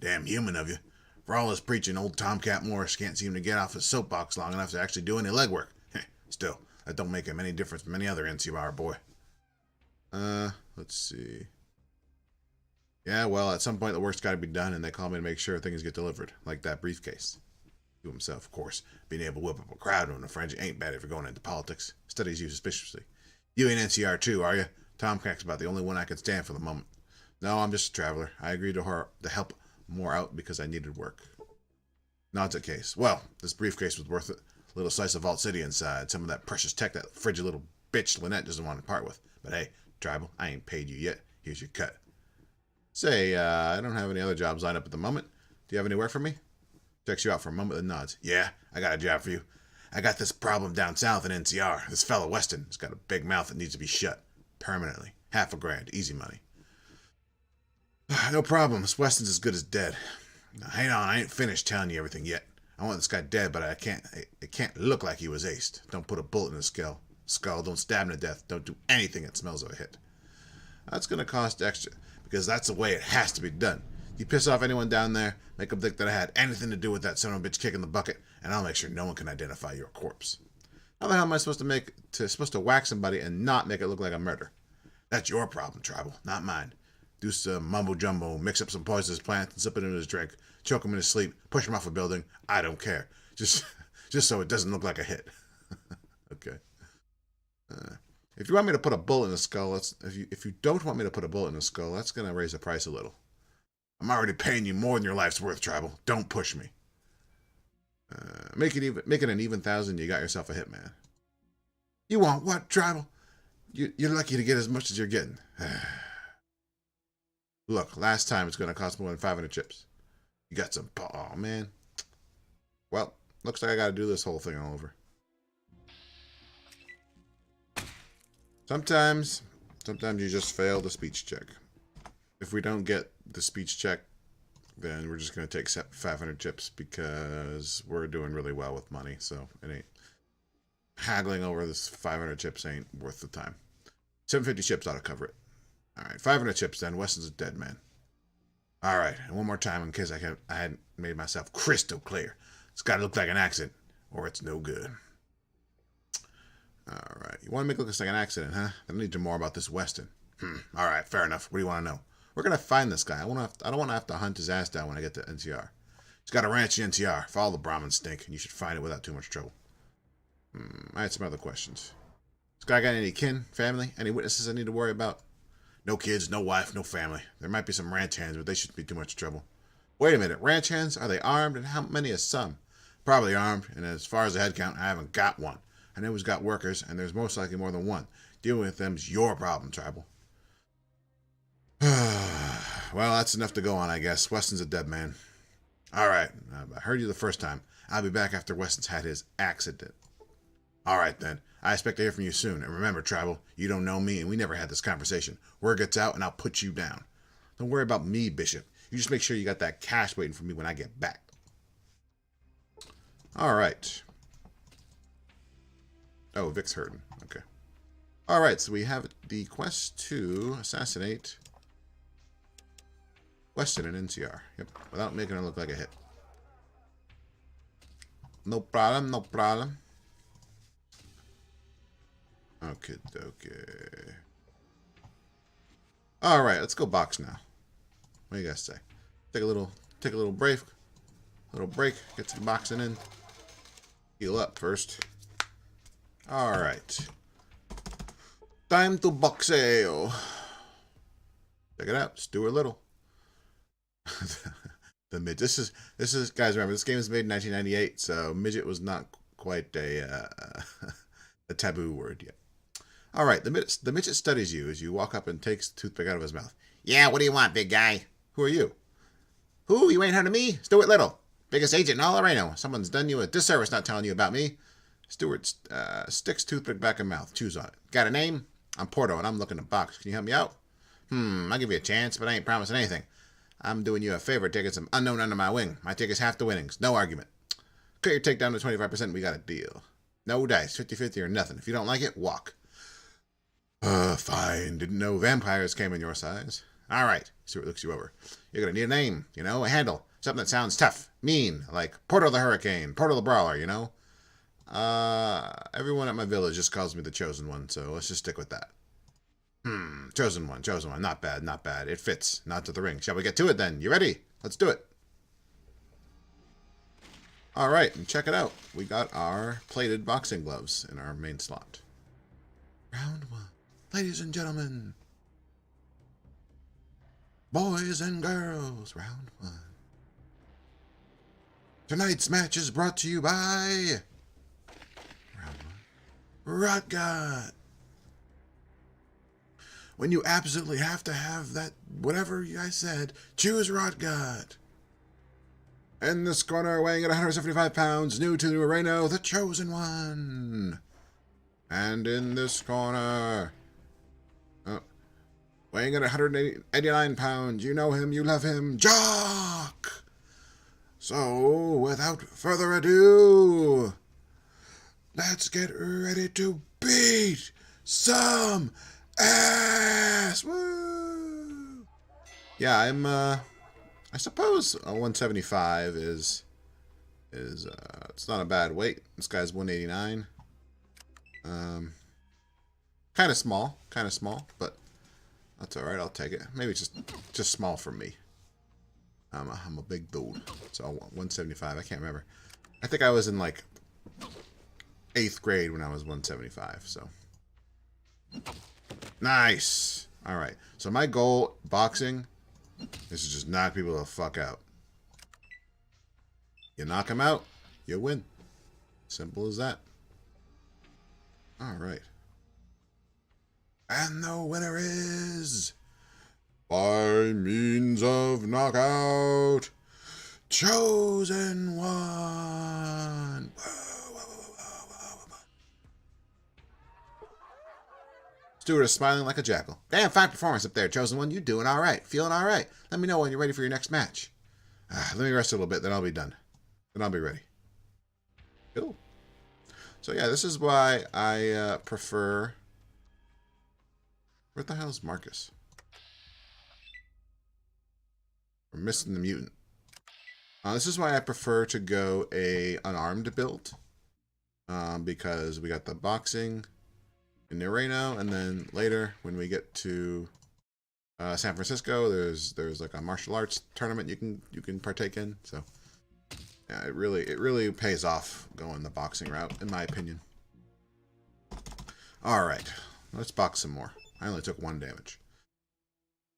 Damn human of you. For all his preaching, old Tomcat Morris can't seem to get off his soapbox long enough to actually do any legwork. Still, that don't make him any difference from any other NCR boy. Let's see. Yeah, well, at some point the work's got to be done, and they call me to make sure things get delivered, like that briefcase. To himself, of course. Being able to whip up a crowd on a fringe ain't bad if you're going into politics. Studies you suspiciously. You ain't NCR too, are you? Tomcat's about the only one I can stand for the moment. No, I'm just a traveler. I agreed to help Moore out because I needed work. Nods at case. Well, this briefcase was worth it. A little slice of Vault City inside. Some of that precious tech that frigid little bitch Lynette doesn't want to part with. But hey, tribal, I ain't paid you yet. Here's your cut. Say, I don't have any other jobs lined up at the moment. Do you have any work for me? Checks you out for a moment and nods. Yeah, I got a job for you. I got this problem down south in NCR. This fella Weston has got a big mouth that needs to be shut. Permanently. $500,000. Easy money. No problem. This Weston's as good as dead. Now, hang on. I ain't finished telling you everything yet. I want this guy dead, but it can't look like he was aced. Don't put a bullet in his skull. Don't stab him to death. Don't do anything that smells of a hit. That's going to cost extra, because that's the way it has to be done. You piss off anyone down there, make them think that I had anything to do with that son of a bitch kicking the bucket, and I'll make sure no one can identify your corpse. How the hell am I supposed to whack somebody and not make it look like a murder? That's your problem, Tribal, not mine. Do some mumbo jumbo, mix up some poisonous plants and slip it into his drink, choke him in his sleep, push him off a building. I don't care. Just so it doesn't look like a hit. Okay. If you want me to put a bullet in his skull, if you don't want me to put a bullet in his skull, that's gonna raise the price a little. I'm already paying you more than your life's worth, Tribal. Don't push me. Make it an even 1,000. You got yourself a hitman. You want what, Tribal? You're lucky to get as much as you're getting. Look, last time it's gonna cost more than 500 chips. You got some. Oh man. Well, looks like I gotta do this whole thing all over. Sometimes you just fail the speech check. If we don't get the speech check, then we're just going to take 500 chips because we're doing really well with money. So it ain't haggling over this 500 chips ain't worth the time. 750 chips ought to cover it. All right, 500 chips then. Weston's a dead man. All right, and one more time in case I hadn't made myself crystal clear. It's got to look like an accident or it's no good. All right, you want to make it look like an accident, huh? I need to know more about this Weston. All right, fair enough. What do you want to know? We're going to find this guy. I don't want to have to hunt his ass down when I get to NCR. He's got a ranch in NCR. Follow the Brahmin stink, and you should find it without too much trouble. I had some other questions. This guy got any kin, family, any witnesses I need to worry about? No kids, no wife, no family. There might be some ranch hands, but they shouldn't be too much trouble. Wait a minute. Ranch hands? Are they armed? And how many is some? Probably armed, and as far as the head count, I haven't got one. I know he's got workers, and there's most likely more than one. Dealing with them's your problem, Tribal. Well, that's enough to go on, I guess. Weston's a dead man. All right. I heard you the first time. I'll be back after Weston's had his accident. All right, then. I expect to hear from you soon. And remember, Tribal, you don't know me, and we never had this conversation. Word gets out, and I'll put you down. Don't worry about me, Bishop. You just make sure you got that cash waiting for me when I get back. All right. Oh, Vic's hurting. Okay. All right, so we have the quest to assassinate Weston in NCR. Yep, without making it look like a hit. No problem, no problem. Okay, okay. All right, let's go box now. What do you guys say? Take a little break. Get some boxing in. Heal up first. All right. Time to boxeo. Check it out, Stuart Little. The midget. This is guys. Remember, this game was made in 1998, so midget was not quite a taboo word yet. All right, the midget studies you as you walk up and takes the toothpick out of his mouth. Yeah, what do you want, big guy? Who are you? Who? You ain't heard of me? Stuart Little, biggest agent in all of Reno. Someone's done you a disservice not telling you about me. Stuart sticks toothpick back in mouth. Chews on it. Got a name? I'm Porto, and I'm looking to box. Can you help me out? I'll give you a chance, but I ain't promising anything. I'm doing you a favor taking some unknown under my wing. My take is half the winnings. No argument. Cut your take down to 25%. We got a deal. No dice. 50-50 or nothing. If you don't like it, walk. Fine. Didn't know vampires came in your size. All right. Stuart looks you over. You're going to need a name, a handle. Something that sounds tough, mean, like Porto the Hurricane, Porto the Brawler, Everyone at my village just calls me the Chosen One, so let's just stick with that. Chosen One. Not bad. It fits. Not to the ring. Shall we get to it then? You ready? Let's do it. All right, and check it out. We got our plated boxing gloves in our main slot. Round one. Ladies and gentlemen. Boys and girls. Round one. Tonight's match is brought to you by Round one. Rotgut. When you absolutely have to have that, whatever I said, choose Rotgut. In this corner, weighing at 175 pounds, new to Reno, the Chosen One. And in this corner, weighing at 189 pounds, you know him, you love him, Jock. So, without further ado, let's get ready to beat some ass. Woo! Yeah, I suppose a 175 is it's not a bad weight. This guy's 189. Kind of small, but that's all right. I'll take it. Maybe just small for me. I'm a big dude. So 175. I can't remember. I think I was in like 8th grade when I was 175. So nice. All right. So my goal boxing is to just knock people the fuck out. You knock them out, you win. Simple as that. All right. And the winner is, by means of knockout, Chosen One. Stewart is smiling like a jackal. Damn fine performance up there, Chosen One. You doing all right. Feeling all right. Let me know when you're ready for your next match. Let me rest a little bit, then I'll be done. Then I'll be ready. Cool. So yeah, this is why I prefer... Where the hell's Marcus? We're missing the mutant. This is why I prefer to go a unarmed build. Because we got the boxing in Reno, and then later when we get to San Francisco, there's like a martial arts tournament you can partake in. So yeah, it really pays off going the boxing route, in my opinion. All right, let's box some more. I only took 1 damage.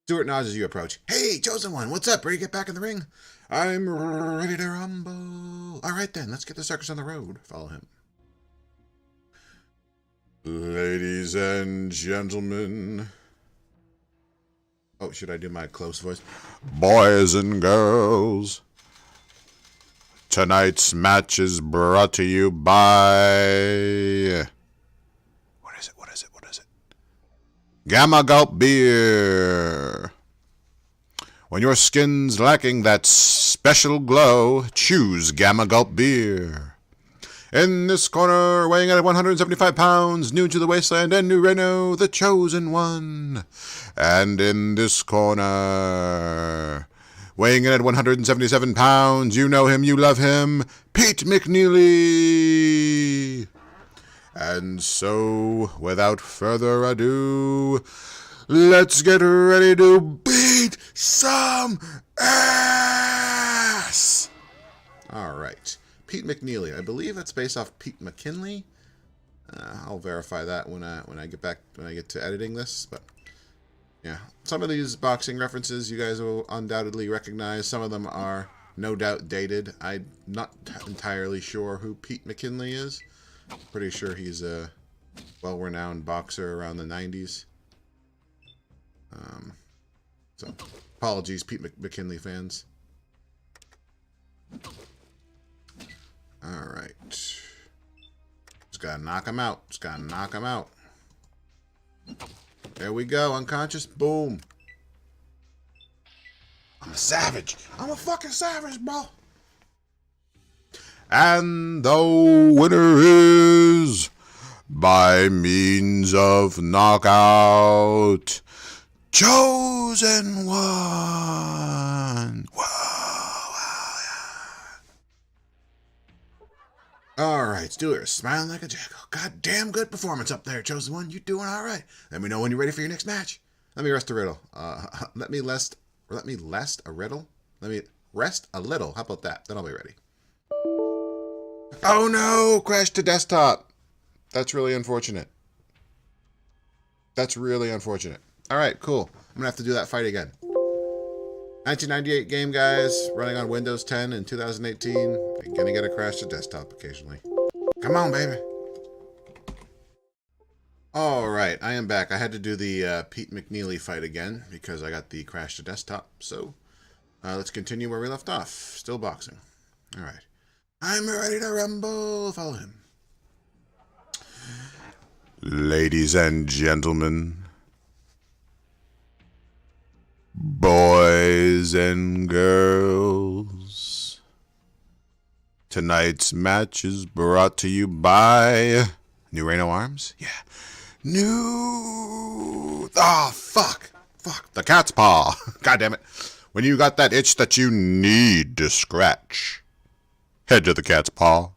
Stewart nods as you approach. Hey, Chosen One, what's up? Ready to get back in the ring? I'm ready to rumble. All right then, let's get the circus on the road. Follow him. Ladies and gentlemen. Oh, should I do my close voice? Boys and girls. Tonight's match is brought to you by... What is it? Gamma Gulp Beer. When your skin's lacking that special glow, choose Gamma Gulp Beer. In this corner, weighing at 175 pounds, new to the wasteland and New Reno, the Chosen One. And in this corner, weighing in at 177 pounds, you know him, you love him, Pete McNeely. And so, without further ado, let's get ready to beat some ass! Alright. Pete McNeely. I believe that's based off Pete McKinley. I'll verify that when I get to editing this, but yeah. Some of these boxing references you guys will undoubtedly recognize. Some of them are no doubt dated. I'm not entirely sure who Pete McKinley is. Pretty sure he's a well-renowned boxer around the 90s. So, apologies, Pete McKinley fans. Alright. Just gotta knock him out. There we go, unconscious. Boom. I'm a savage. I'm a fucking savage, bro. And the winner is, by means of knockout, Chosen One. Alright, Stewart, smiling like a jackal. Goddamn good performance up there, Chosen One. You doing alright. Let me know when you're ready for your next match. Let me rest a riddle. Let me rest a riddle? Let me rest a little. How about that? Then I'll be ready. Oh no! Crashed to desktop. That's really unfortunate. Alright, cool. I'm gonna have to do that fight again. 1998 game, guys. Running on Windows 10 in 2018. You're gonna get a crash to desktop occasionally. Come on, baby. Alright, I am back. I had to do the Pete McNeely fight again because I got the crash to desktop. So, let's continue where we left off. Still boxing. All right. I'm ready to rumble. Follow him. Ladies and gentlemen, boys and girls, tonight's match is brought to you by New Reno Arms. Yeah. Fuck. The cat's paw. God damn it. When you got that itch that you need to scratch, head to the cat's paw.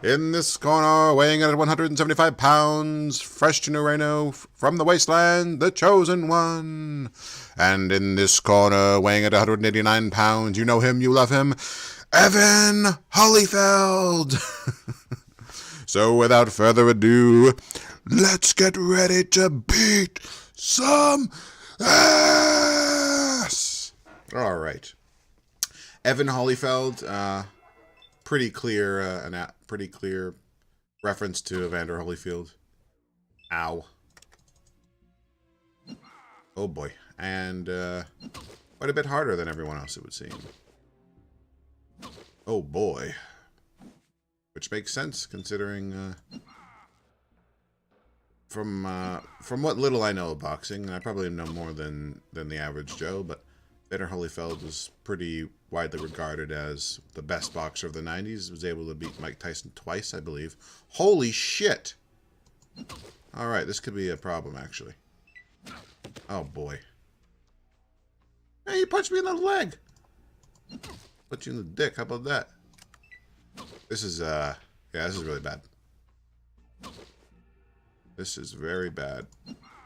In this corner, weighing in at 175 pounds, fresh to New Reno, from the wasteland, the chosen one. And in this corner, weighing at 189 pounds, you know him, you love him, Evan Holyfeld. So without further ado, let's get ready to beat some ass. All right. Evan Holyfeld, pretty clear reference to Evander Holyfield. Ow. Oh boy. And quite a bit harder than everyone else, it would seem. Oh boy. Which makes sense considering from what little I know of boxing, and I probably know more than the average Joe, but Evander Holyfield was pretty widely regarded as the best boxer of the 90s. Was able to beat Mike Tyson twice, I believe. Holy shit! Alright, this could be a problem, actually. Oh, boy. Hey, you punched me in the leg! Put you in the dick, how about that? This is, yeah, this is really bad. This is very bad.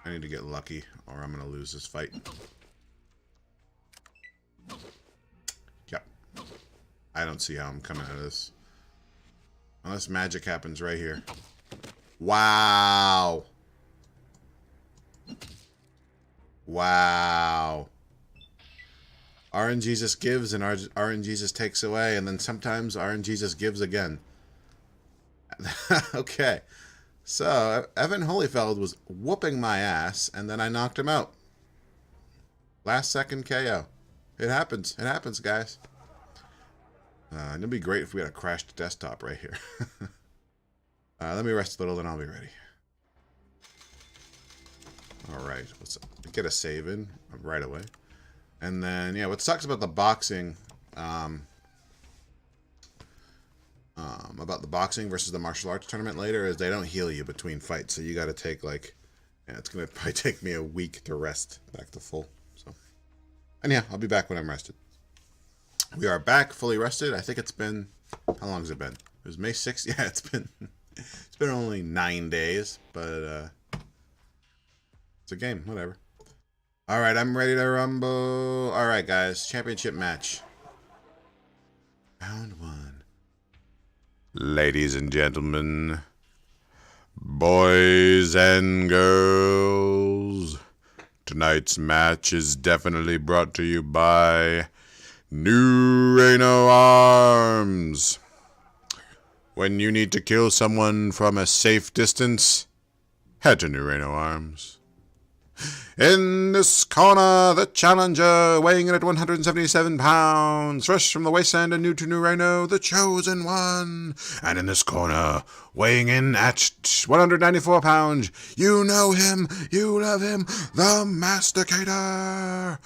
I need to get lucky, or I'm gonna lose this fight. Yep. I don't see how I'm coming out of this. Unless magic happens right here. Wow. Wow. RNGesus gives and RNGesus takes away, and then sometimes RNGesus gives again. Okay. So, Evan Holyfeld was whooping my ass, and then I knocked him out. Last second KO. It happens. It happens, guys. It'd be great if we had a crashed desktop right here. Let me rest a little, then I'll be ready. Alright, let's get a save in right away. And then, yeah, what sucks about the boxing, versus the martial arts tournament later is they don't heal you between fights. So you got to take, like, yeah, it's going to probably take me a week to rest back to full. So, and yeah, I'll be back when I'm rested. We are back, fully rested. I think it's been, how long has it been? It was May 6th? Yeah, it's been only 9 days, but, it's a game, whatever. Alright, I'm ready to rumble. Alright, guys, championship match. Round 1. Ladies and gentlemen, boys and girls, tonight's match is definitely brought to you by New Reno Arms. When you need to kill someone from a safe distance, head to New Reno Arms. In this corner, the challenger, weighing in at 177 pounds, fresh from the wasteland and new to New Reno, the chosen one. And in this corner, weighing in at 194 pounds, you know him, you love him, the Masticator.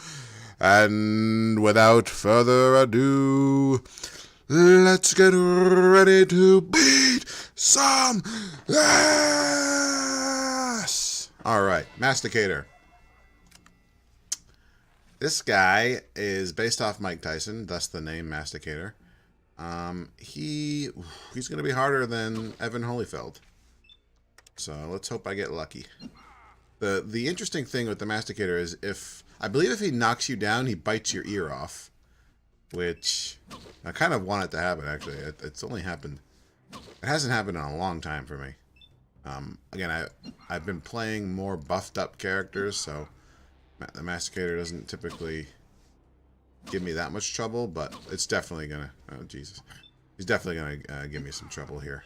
And without further ado, let's get ready to beat some ass! Alright, Masticator. This guy is based off Mike Tyson, thus the name Masticator. He's going to be harder than Evan Holyfeld. So let's hope I get lucky. The interesting thing with the Masticator is I believe if he knocks you down, he bites your ear off. Which I kind of want it to happen, actually. It's only happened. It hasn't happened in a long time for me. Again, I've been playing more buffed up characters, so the Masticator doesn't typically give me that much trouble, but it's definitely gonna... Oh, Jesus. He's definitely gonna give me some trouble here.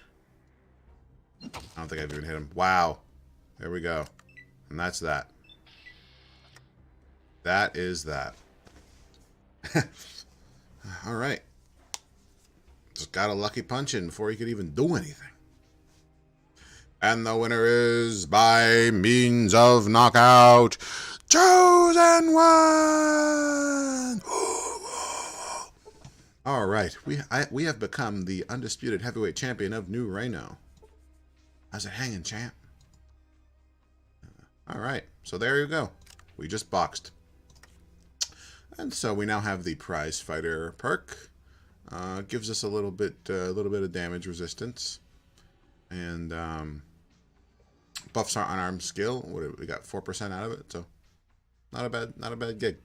I don't think I've even hit him. Wow. There we go. And that's that. That is that. Alright. just got a lucky punch in before he could even do anything. And the winner is, by means of knockout, Chosen One! All right, we have become the undisputed heavyweight champion of New Reno. How's it hanging, champ? All right, so there you go. We just boxed. And so we now have the prize fighter perk. Gives us a little bit of damage resistance, and buffs our unarmed skill. We got 4% out of it, so not a bad gig.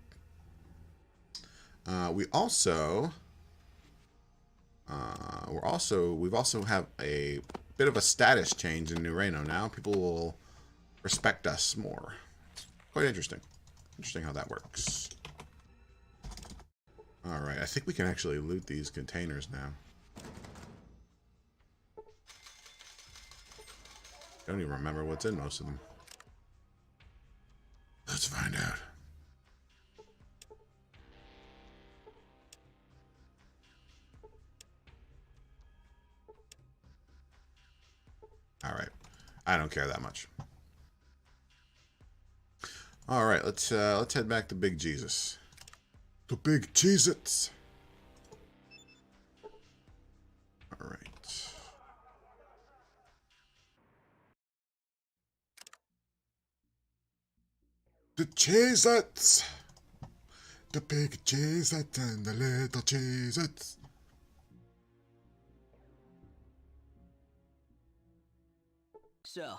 We also have a bit of a status change in New Reno now. People will respect us more. Quite interesting. Interesting how that works. Alright, I think we can actually loot these containers now. I don't even remember what's in most of them. Let's find out. Alright. I don't care that much. Alright, let's head back to Big Jesus. The big Cheez-Its. Alright. The Cheez-Its. The big Cheez-Its and the little Cheez-Its. So,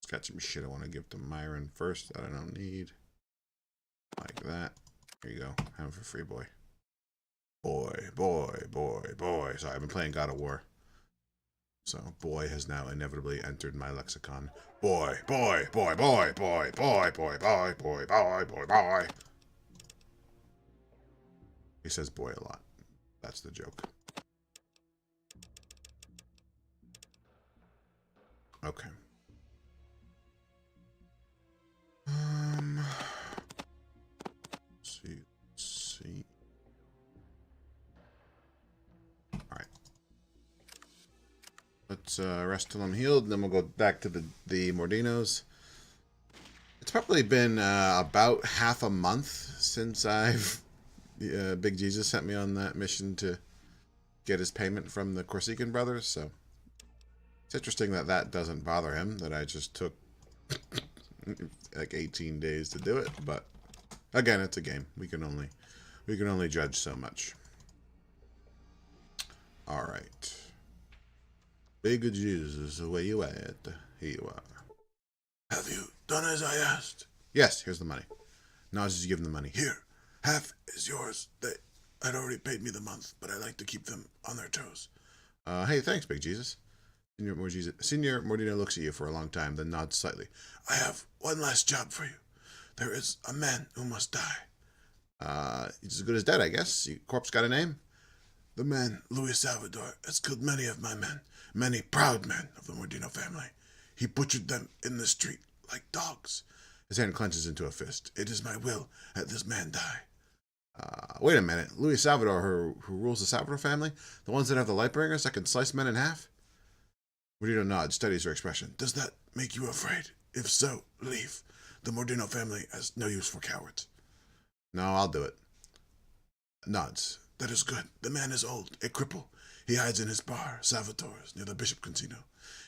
It's got some shit I want to give to Myron first that I don't need. Like that. Here you go. Have it for free, boy. Boy. Sorry, I've been playing God of War. So, boy has now inevitably entered my lexicon. Boy. He says boy a lot. That's the joke. Okay. Let's see. Alright. Let's rest till I'm healed, and then we'll go back to the Mordinos. It's probably been about half a month since Big Jesus sent me on that mission to get his payment from the Corsican brothers, so it's interesting that doesn't bother him, that I just took like 18 days to do it, but again, it's a game. We can only judge so much. All right. Big Jesus, where you at? Here you are. Have you done as I asked? Yes, here's the money. Now I'll just give them the money. Here, half is yours. They had already paid me the month, but I like to keep them on their toes. Hey, thanks, Big Jesus. Senior Mordino looks at you for a long time, then nods slightly. I have one last job for you. There is a man who must die. He's as good as dead, I guess. Your corpse got a name? The man, Luis Salvador, has killed many of my men, many proud men of the Mordino family. He butchered them in the street like dogs. His hand clenches into a fist. It is my will that this man die. Wait a minute. Luis Salvador, who rules the Salvador family? The ones that have the Lightbringers that can slice men in half? Mordino nods, studies her expression. Does that make you afraid? If so, leave. The Mordino family has no use for cowards. No, I'll do it. Nods. That is good. The man is old, a cripple. He hides in his bar, Salvatore's, near the Bishop Casino.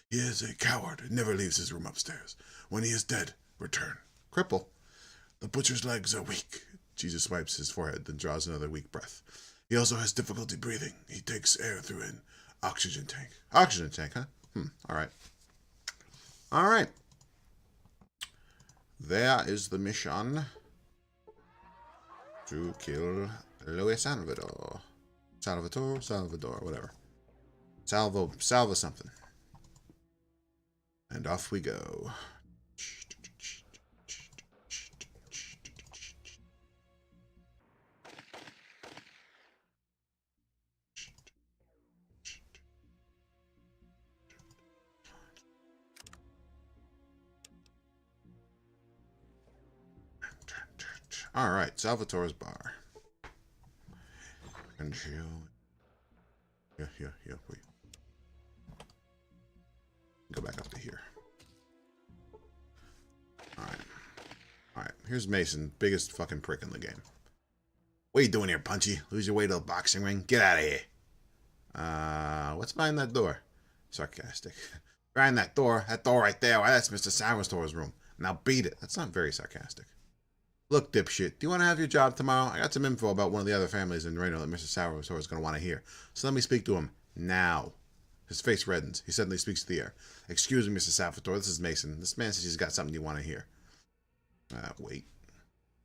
He is a coward and never leaves his room upstairs. When he is dead, return. Cripple. The butcher's legs are weak. Jesus wipes his forehead, then draws another weak breath. He also has difficulty breathing. He takes air through an oxygen tank. Oxygen tank, huh? Alright. Alright. There is the mission to kill Luis Salvador. Salvador, whatever. Salva something. And off we go. All right, Salvatore's bar. And you. Yeah. Wait. Go back up to here. Alright. Here's Mason. Biggest fucking prick in the game. What are you doing here, Punchy? Lose your way to the boxing ring? Get out of here. What's behind that door? Sarcastic. Behind that door right there, why, that's Mr. Salvatore's room. Now beat it. That's not very sarcastic. Look, dipshit, do you want to have your job tomorrow? I got some info about one of the other families in Reno that Mr. Salvatore is going to want to hear. So let me speak to him now. His face reddens. He suddenly speaks to the air. Excuse me, Mr. Salvatore, this is Mason. This man says he's got something you want to hear. Wait.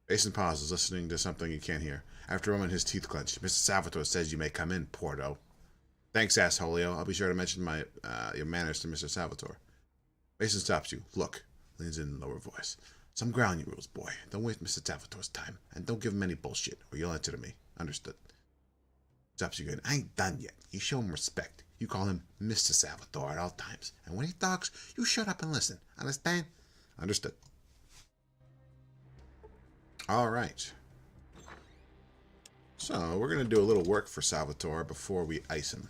Mason pauses, listening to something he can't hear. After a moment, his teeth clench. Mr. Salvatore says you may come in, Porto. Thanks, assholeo. I'll be sure to mention your manners to Mr. Salvatore. Mason stops you. Look, leans in lower voice. Some ground rules, boy. Don't waste Mr. Salvatore's time, and don't give him any bullshit, or you'll answer to me. Understood. Stops you again. I ain't done yet. You show him respect. You call him Mr. Salvatore at all times, and when he talks, you shut up and listen. Understand? Understood. All right. So, we're going to do a little work for Salvatore before we ice him.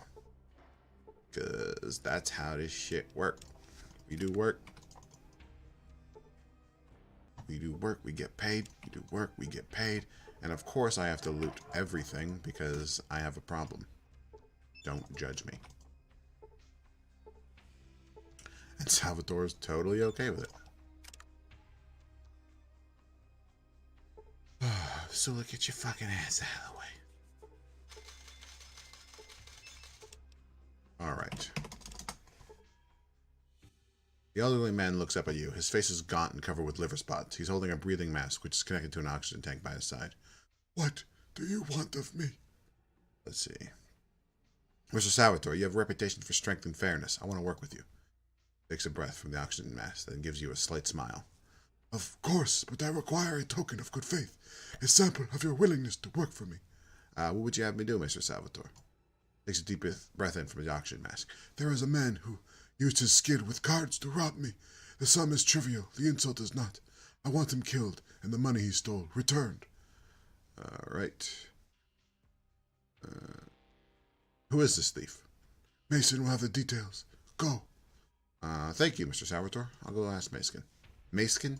Because that's how this shit works. We do work. We do work, we get paid. We do work, we get paid. And of course I have to loot everything because I have a problem. Don't judge me. And Salvatore's totally okay with it. So look at your fucking ass out of the way. Alright. The elderly man looks up at you. His face is gaunt and covered with liver spots. He's holding a breathing mask, which is connected to an oxygen tank by his side. What do you want of me? Let's see. Mr. Salvatore, you have a reputation for strength and fairness. I want to work with you. Takes a breath from the oxygen mask, then gives you a slight smile. Of course, but I require a token of good faith. A sample of your willingness to work for me. What would you have me do, Mr. Salvatore? Takes a deep breath in from the oxygen mask. There is a man who used his skin with cards to rob me. The sum is trivial, the insult is not. I want him killed, and the money he stole returned. Alright. Who is this thief? Mason will have the details. Go. Thank you, Mr. Salvatore. I'll go ask Mason. Mason.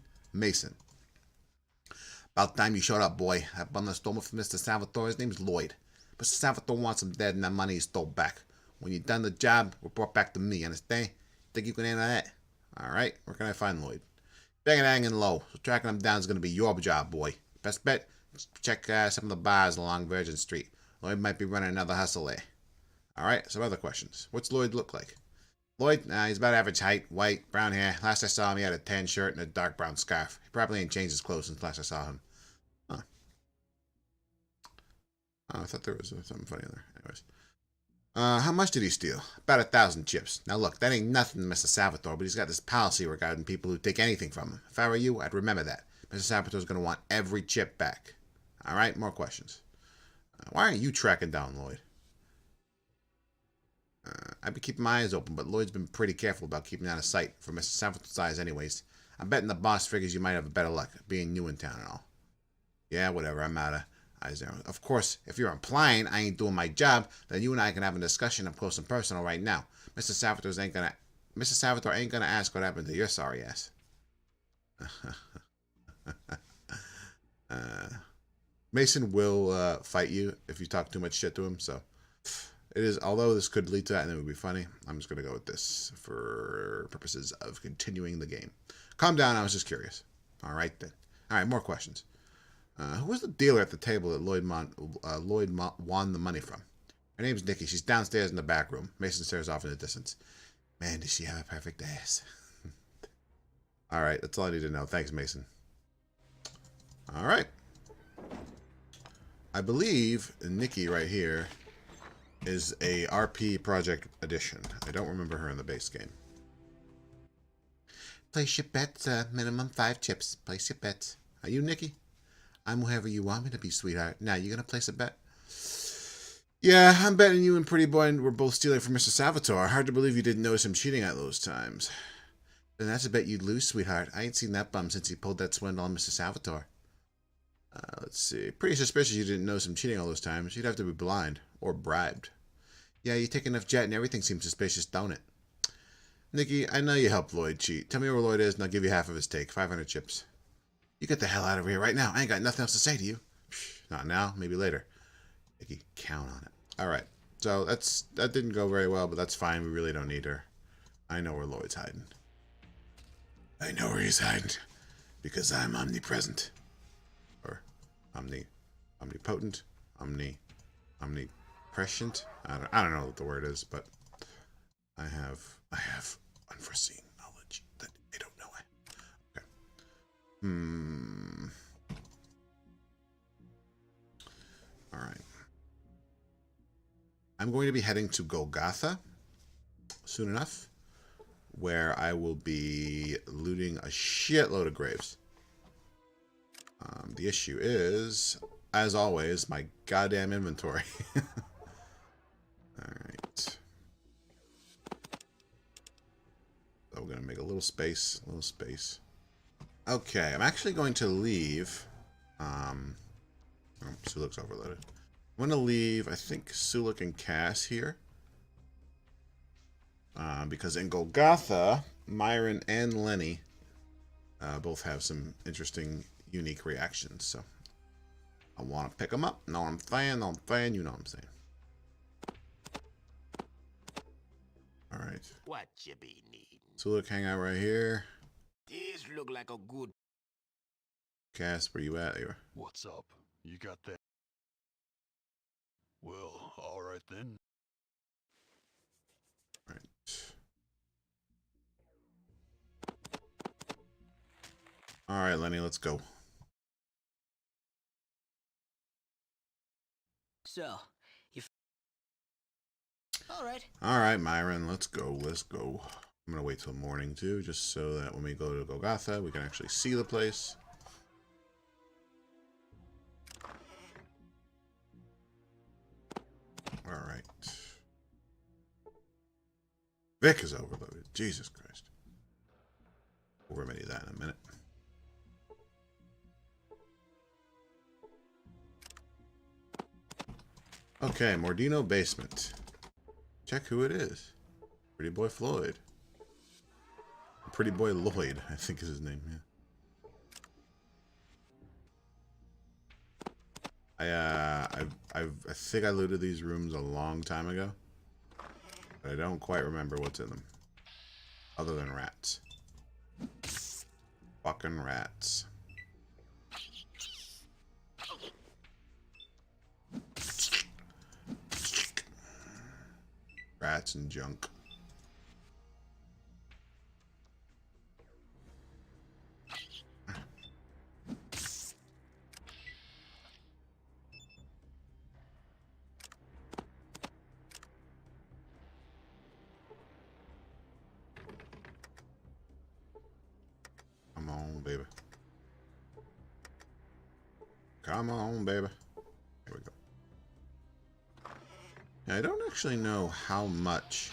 About time you showed up, boy. That bum that stole me from Mr. Salvatore, his name's Lloyd. Mr. Salvatore wants him dead and that money he stole back. When you've done the job, report back to me, understand? Think you can handle that? Alright, where can I find Lloyd? Bang and hanging low, so tracking him down is going to be your job, boy. Best bet, check some of the bars along Virgin Street. Lloyd might be running another hustle there. Alright, some other questions. What's Lloyd look like? Lloyd, he's about average height, white, brown hair. Last I saw him, he had a tan shirt and a dark brown scarf. He probably ain't changed his clothes since last I saw him. Huh. Oh, I thought there was something funny in there. Anyways. How much did he steal? About 1,000 chips. Now look, that ain't nothing to Mr. Salvatore, but he's got this policy regarding people who take anything from him. If I were you, I'd remember that. Mr. Salvatore's going to want every chip back. Alright, more questions. Why aren't you tracking down Lloyd? I've been keeping my eyes open, but Lloyd's been pretty careful about keeping out of sight, for Mr. Salvatore's eyes anyways. I'm betting the boss figures you might have a better luck, being new in town and all. Yeah, whatever, I'm out of eyes there. Of course, if you're implying I ain't doing my job, then you and I can have a discussion up close and personal right now. Mr. Salvatore ain't gonna ask what happened to your sorry ass. Mason will fight you if you talk too much shit to him, so it is, although this could lead to that and it would be funny, I'm just going to go with this for purposes of continuing the game. Calm down, I was just curious. Alright then. Alright, more questions. Who was the dealer at the table that Lloyd won the money from? Her name's Nikki. She's downstairs in the back room. Mason stares off in the distance. Man, does she have a perfect ass. Alright, that's all I need to know. Thanks, Mason. Alright. I believe Nikki right here is a RP Project Edition. I don't remember her in the base game. Place your bets, minimum 5 chips. Place your bets. Are you Nikki? I'm whoever you want me to be, sweetheart. Now, you gonna place a bet? Yeah, I'm betting you and Pretty Boy were both stealing from Mr. Salvatore. Hard to believe you didn't notice him cheating at those times. Then that's a bet you'd lose, sweetheart. I ain't seen that bum since he pulled that swindle on Mr. Salvatore. Let's see. Pretty suspicious you didn't notice him cheating all those times. You'd have to be blind. Or bribed. Yeah, you take enough jet and everything seems suspicious, don't it? Nikki, I know you helped Lloyd cheat. Tell me where Lloyd is and I'll give you half of his take. 500 chips. You get the hell out of here right now. I ain't got nothing else to say to you. Not now, maybe later. Nikki, count on it. Alright, so that didn't go very well, but that's fine. We really don't need her. I know where Lloyd's hiding. I know where he's hiding. Because I'm omnipresent. Or omnipotent, omniprescient. I don't know what the word is, but I have Unforeseen knowledge that I don't know. Okay. Hmm. All right. I'm going to be heading to Golgotha soon enough, where I will be looting a shitload of graves. The issue is, as always, my goddamn inventory. Alright. So we're going to make a little space. Okay, I'm actually going to leave... Oh, Suluk's overloaded. I'm going to leave, I think, Suluk and Cass here. Because in Golgotha, Myron and Lenny both have some interesting, unique reactions. So I want to pick them up. Know what I'm saying? You know what I'm saying. Alright. What you be needing? Suluk, hang out right here. This look like a good... Cass, where you at? Here. What's up? You got that? Well, alright then. Right. Alright, Lenny, let's go. So, Alright. Alright, Myron, let's go. I'm gonna wait till morning too, just so that when we go to Golgotha, we can actually see the place. Alright. Vic is overloaded. Jesus Christ. We'll remedy that in a minute. Okay, Mordino basement. Check who it is. Pretty boy Floyd. Pretty boy Lloyd, I think is his name, yeah. I think I looted these rooms a long time ago. But I don't quite remember what's in them. Other than rats. Fucking rats. Rats and junk. Come on, baby. Come on, baby. Here we go. Now, I don't actually know how much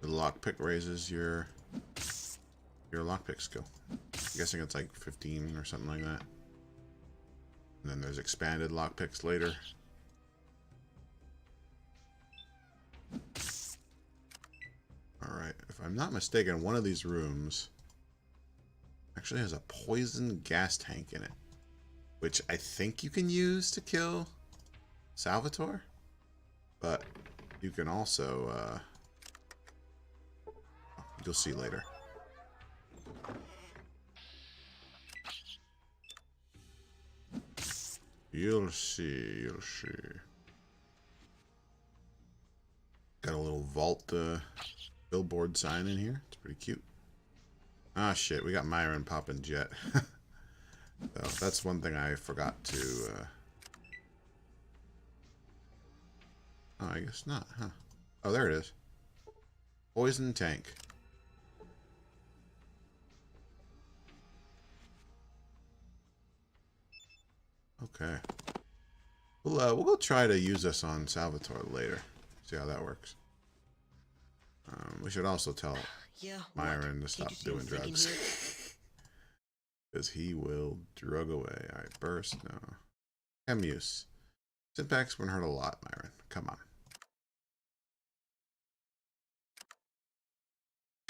the lockpick raises your lockpick skill. I'm guessing it's like 15 or something like that. And then there's expanded lockpicks later. Alright, if I'm not mistaken, one of these rooms actually has a poison gas tank in it, which I think you can use to kill Salvatore, but you can also you'll see later. You'll see. Got a little vault billboard sign in here. It's pretty cute. Ah, shit, we got Myron popping jet. So that's one thing I forgot to... Oh, I guess not, huh? Oh, there it is. Poison tank. Okay. We'll go try to use this on Salvatore later. See how that works. We should also tell Myron to stop doing drugs. Because he will drug away. Alright, burst, no. Chem use. Syntax wouldn't hurt a lot, Myron. Come on.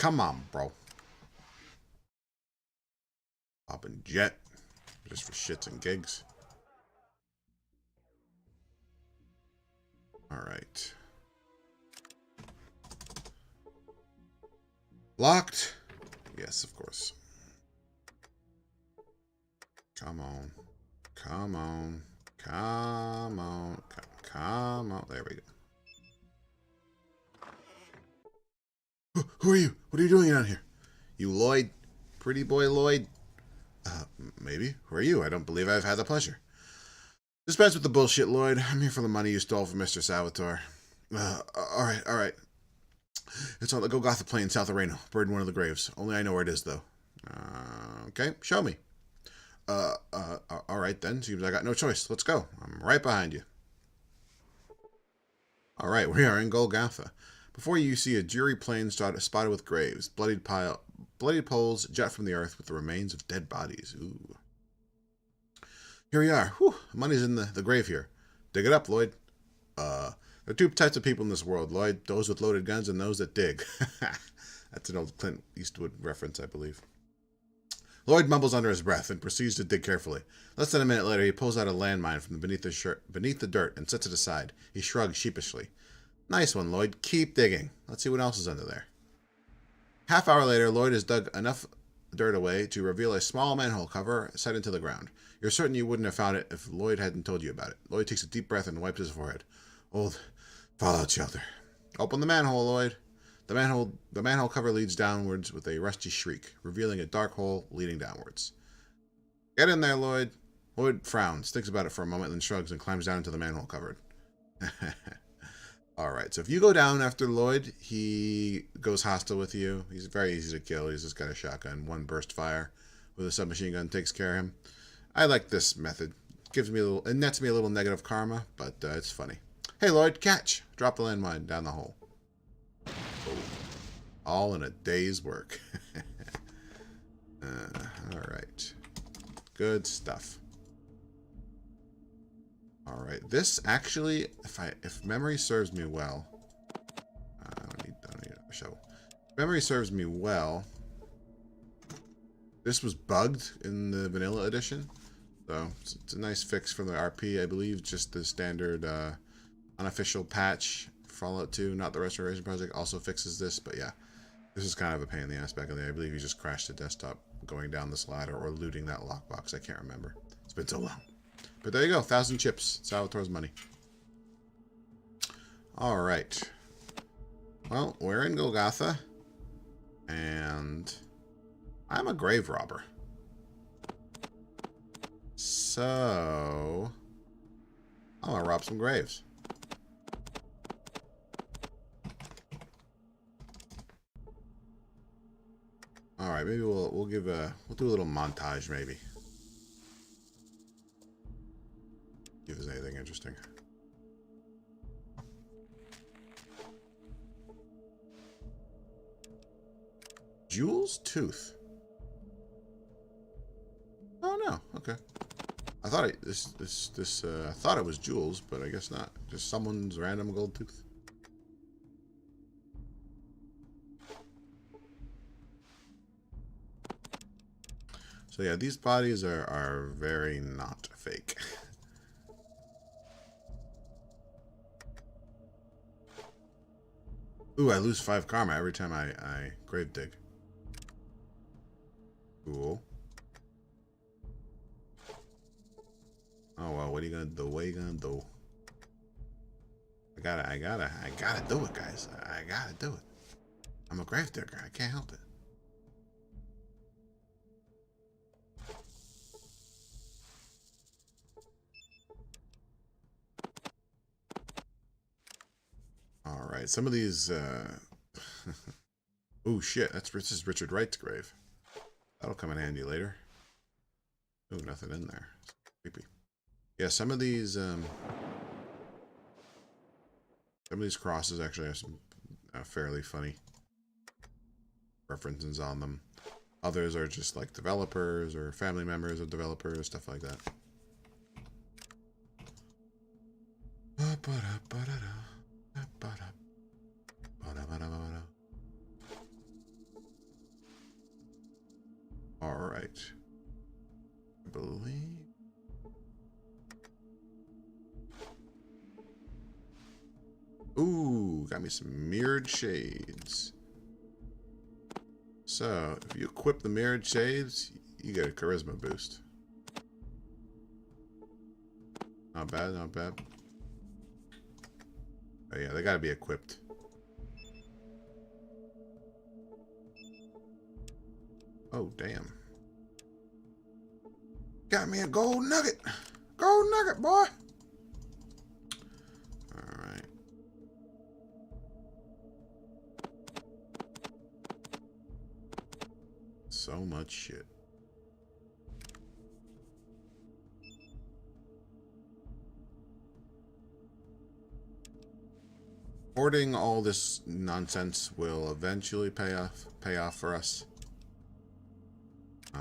come on, bro. Popping jet. Just for shits and gigs. Alright. Locked? Yes, of course. Come on. Come on. Come on. Come on. There we go. Who are you? What are you doing down here? You Lloyd? Pretty boy Lloyd? Maybe. Who are you? I don't believe I've had the pleasure. Dispense with the bullshit, Lloyd. I'm here for the money you stole from Mr. Salvatore. Alright. It's on the Golgotha Plain south of Reno. Buried in one of the graves. Only I know where it is, though. Okay, show me. Alright then. Seems I got no choice. Let's go. I'm right behind you. Alright, we are in Golgotha. Before you see a dreary plain spotted with graves. Bloodied poles jet from the earth with the remains of dead bodies. Ooh. Here we are. Whew, money's in the grave here. Dig it up, Lloyd. There are two types of people in this world, Lloyd. Those with loaded guns and those that dig. That's an old Clint Eastwood reference, I believe. Lloyd mumbles under his breath and proceeds to dig carefully. Less than a minute later, he pulls out a landmine from beneath the dirt and sets it aside. He shrugs sheepishly. Nice one, Lloyd. Keep digging. Let's see what else is under there. Half hour later, Lloyd has dug enough dirt away to reveal a small manhole cover set into the ground. You're certain you wouldn't have found it if Lloyd hadn't told you about it. Lloyd takes a deep breath and wipes his forehead. Old fallout shelter. Open the manhole, Lloyd. The manhole cover leads downwards with a rusty shriek, revealing a dark hole leading downwards. Get in there, Lloyd. Lloyd frowns, thinks about it for a moment, then shrugs and climbs down into the manhole cover. Alright, so if you go down after Lloyd, he goes hostile with you. He's very easy to kill. He's just got a shotgun. One burst fire with a submachine gun takes care of him. I like this method. It nets me a little negative karma, but it's funny. Hey, Lloyd, catch! Drop the landmine down the hole. Oh. All in a day's work. Alright. Good stuff. Alright, this actually, if memory serves me well, I don't need a shovel. If memory serves me well, this was bugged in the vanilla edition, so it's a nice fix from the RP, I believe. Just the standard unofficial patch Fallout 2, not the Restoration Project, also fixes this, but yeah, this is kind of a pain in the ass back in the day. I believe you just crashed the desktop going down this ladder or looting that lockbox. I can't remember. It's been so long. But there you go, 1,000 chips. Salvatore's money. Alright. Well, we're in Golgotha. And I'm a grave robber. So I'm gonna rob some graves. Alright, maybe we'll do a little montage maybe. If there's anything interesting. Jules' tooth. Oh no, okay. I thought I thought it was Jules, but I guess not. Just someone's random gold tooth. So yeah, these bodies are very not fake. Ooh, I lose 5 karma every time I grave dig. Cool. Oh well, what are you gonna do? What are you gonna do? I gotta do it, guys. I gotta do it. I'm a grave digger. I can't help it. Alright, some of these, oh shit, this is Richard Wright's grave. That'll come in handy later. Oh, nothing in there. It's creepy. Yeah, some of these crosses actually have some fairly funny references on them. Others are just like developers or family members of developers, stuff like that. right. I believe. Ooh, got me some mirrored shades. So, if you equip the mirrored shades, you get a charisma boost. Not bad, not bad. Oh yeah, they gotta be equipped. Oh, damn. Got me a gold nugget. Gold nugget, boy. Alright. So much shit. Hoarding all this nonsense will eventually pay off for us.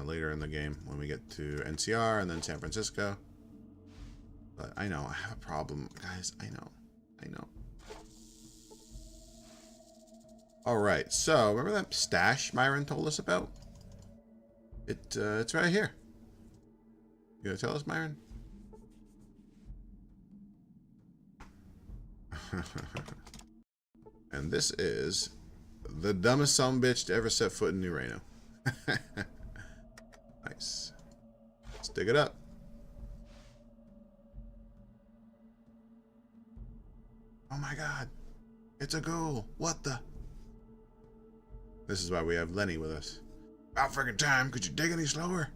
Later in the game when we get to NCR and then San Francisco. But I know, I have a problem. Guys, I know. Alright, so remember that stash Myron told us about? It's right here. You gonna tell us, Myron? And this is the dumbest sumbitch to ever set foot in New Reno. Nice. Let's dig it up. Oh my god. It's a ghoul. What the? This is why we have Lenny with us. About freaking time. Could you dig any slower?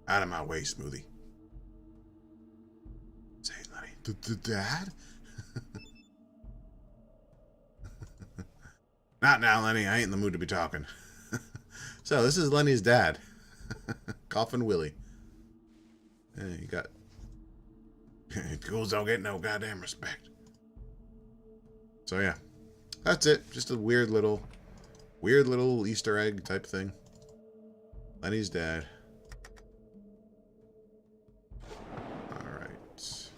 Out of my way, Smoothie. Say, Lenny. Dad? Not now, Lenny. I ain't in the mood to be talking. So, this is Lenny's dad. Coffin Willie. Yeah, you got... Ghouls don't get no goddamn respect. So, yeah. That's it. Just a weird little Easter egg type thing. Lenny's dad. Alright.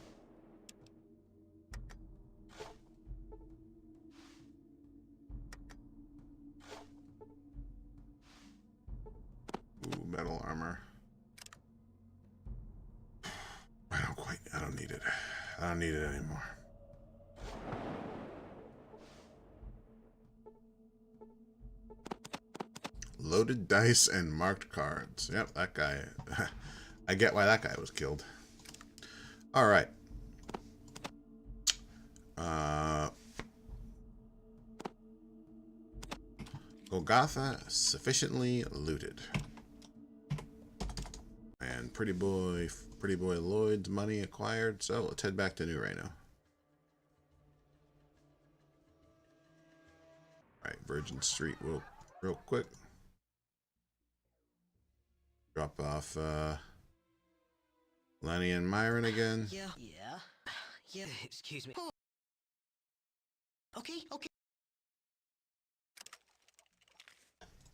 Ooh, metal armor. I don't need it. I don't need it anymore. Loaded dice and marked cards. Yep, that guy. I get why that guy was killed. Alright. Golgotha sufficiently looted. And pretty boy Lloyd's money acquired. So let's head back to New Reno. Alright, Virgin Street real quick. Drop off Lenny and Myron again. Yeah. Excuse me. Okay.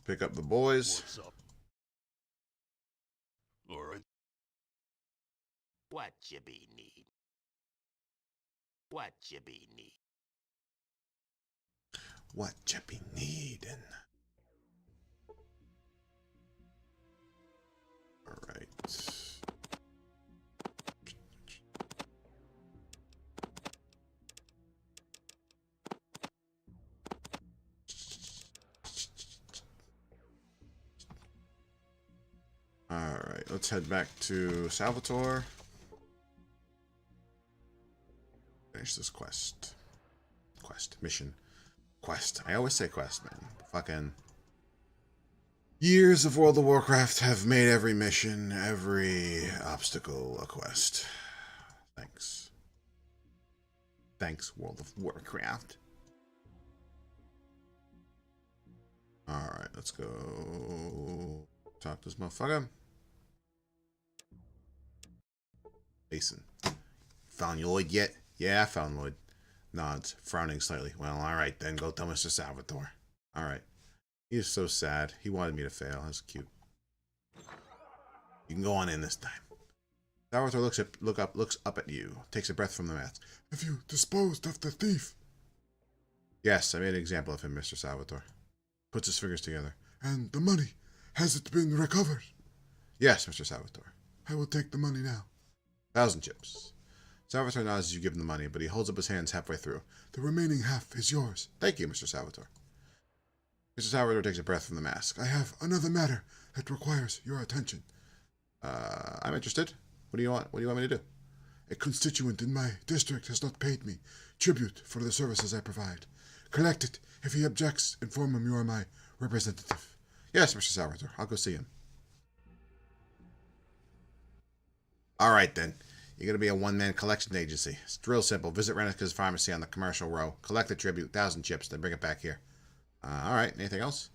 Pick up the boys. What's up? All right. What you be need? What you be need? What you be needin'? Alright. Alright, let's head back to Salvatore. Finish this mission. I always say quest, man. Fucking years of World of Warcraft have made every mission, every obstacle a quest. Thanks, World of Warcraft. Alright, let's go talk to this motherfucker. Mason. Found Lloyd yet? Yeah, I found Lloyd. Nods, frowning slightly. Well, alright then, go tell Mr. Salvatore. Alright. He is so sad. He wanted me to fail. That's cute. You can go on in this time. Salvatore looks up at you. Takes a breath from the mask. Have you disposed of the thief? Yes, I made an example of him, Mr. Salvatore. Puts his fingers together. And the money? Has it been recovered? Yes, Mr. Salvatore. I will take the money now. 1,000 chips. Salvatore nods as you give him the money, but he holds up his hands halfway through. The remaining half is yours. Thank you, Mr. Salvatore. Mr. Salvatore takes a breath from the mask. I have another matter that requires your attention. I'm interested. What do you want? What do you want me to do? A constituent in my district has not paid me tribute for the services I provide. Collect it. If he objects, inform him you are my representative. Yes, Mr. Salvatore. I'll go see him. All right, then. You're going to be a one-man collection agency. It's real simple. Visit Renica's pharmacy on the commercial row. Collect the tribute, 1,000 chips, then bring it back here. All right. Anything else?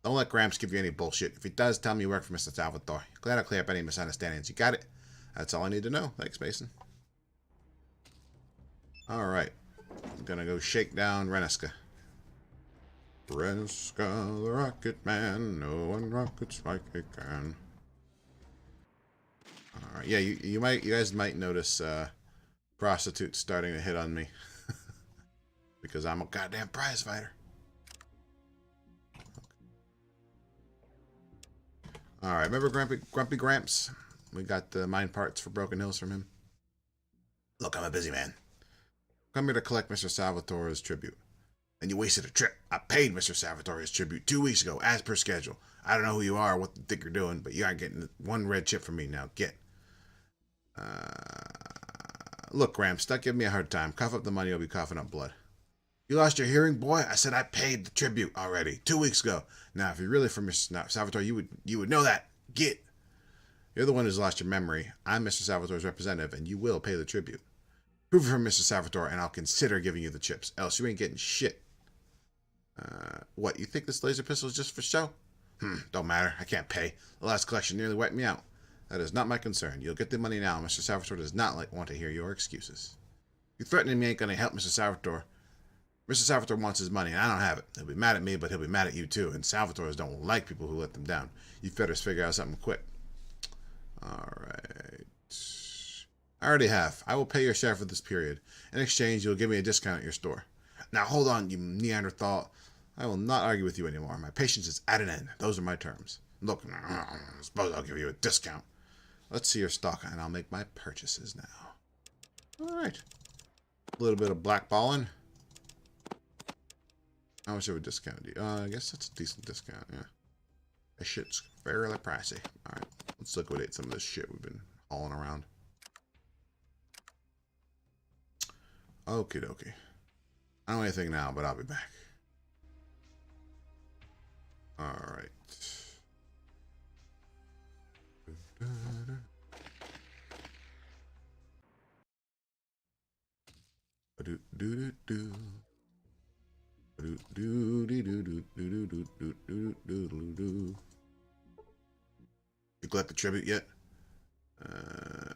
Don't let Gramps give you any bullshit. If he does, tell me you work for Mr. Salvatore. Glad to clear up any misunderstandings. You got it? That's all I need to know. Thanks, Mason. All right. I'm going to go shake down Reniska. Reniska, the Rocket Man. No one rockets like he can. All right. Yeah, you guys might notice prostitutes starting to hit on me because I'm a goddamn prize fighter. All right. Remember Grumpy Gramps? We got the mine parts for Broken Hills from him. Look, I'm a busy man. Come here to collect Mr. Salvatore's tribute. And you wasted a trip. I paid Mr. Salvatore his tribute 2 weeks ago, as per schedule. I don't know who you are or what you think you're doing, but you aren't getting one red chip from me now. Get. Look, Gramps, stop giving me a hard time. Cough up the money, you'll be coughing up blood. You lost your hearing, boy? I said I paid the tribute already 2 weeks ago. Now, if you're really from Mr. Salvatore, you would know that. Get. You're the one who's lost your memory. I'm Mr. Salvatore's representative, and you will pay the tribute. Prove it from Mr. Salvatore, and I'll consider giving you the chips. Else you ain't getting shit. What, you think this laser pistol is just for show? Don't matter. I can't pay. The last collection nearly wiped me out. That is not my concern. You'll get the money now. Mr. Salvatore does not want to hear your excuses. You threatening me ain't going to help Mr. Salvatore. Mr. Salvatore wants his money, and I don't have it. He'll be mad at me, but he'll be mad at you, too. And Salvatores don't like people who let them down. You better figure out something quick. All right. I already have. I will pay your share for this period. In exchange, you'll give me a discount at your store. Now, hold on, you Neanderthal. I will not argue with you anymore. My patience is at an end. Those are my terms. Look, I suppose I'll give you a discount. Let's see your stock, and I'll make my purchases now. All right. A little bit of blackballing. How much of a discount do you... I guess that's a decent discount, yeah. This shit's fairly pricey. All right. Let's liquidate some of this shit we've been hauling around. Okie dokie. I don't know anything now, but I'll be back. All right. You collect the tribute yet?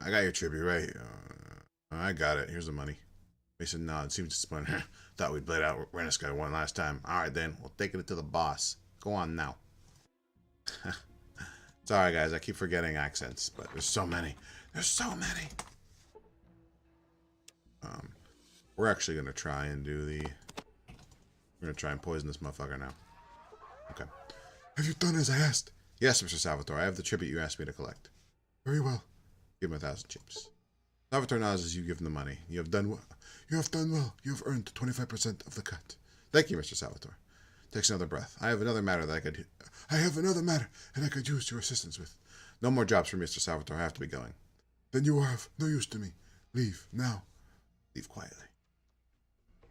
I got your tribute, right? I got it. Here's the money. Mason nods. Seems disappointed. Thought we'd played out Reniska one last time. All right, then. We'll take it to the boss. Go on now. Sorry, guys. I keep forgetting accents, but there's so many. There's so many. We're actually going to try and do the... We're going to try and poison this motherfucker now. Okay. Have you done as I asked? Yes, Mr. Salvatore. I have the tribute you asked me to collect. Very well. Give him 1,000 chips. Salvatore nods as you give him the money. You have done well. You have done well. You have earned 25% of the cut. Thank you, Mr. Salvatore. Takes another breath. I have another matter that I have another matter, and I could use your assistance with. No more jobs for Mr. Salvatore. I have to be going. Then you are of no use to me. Leave, now. Leave quietly.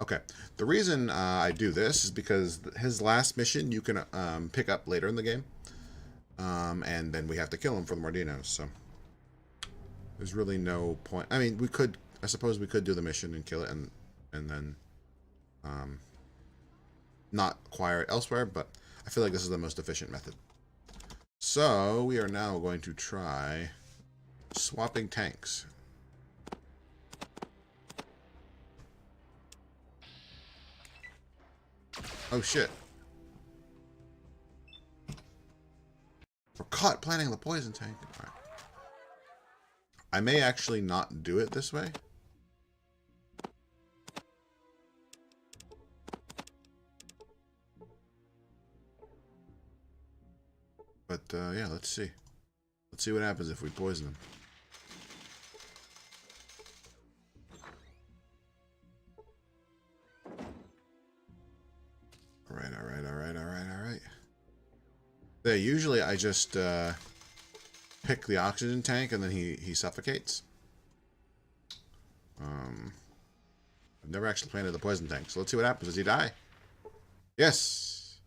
Okay. The reason I do this is because his last mission you can pick up later in the game. And then we have to kill him for the Mordinos, so... There's really no point. I mean, I suppose we could do the mission and kill it and then not acquire it elsewhere, but I feel like this is the most efficient method. So we are now going to try swapping tanks. Oh shit. We're caught planting the poison tank. All right. I may actually not do it this way. But yeah, let's see. Let's see what happens if we poison them. Alright. Yeah, usually I just pick the oxygen tank and then he suffocates. I've never actually planted the poison tank, so let's see what happens. Does he die? Yes!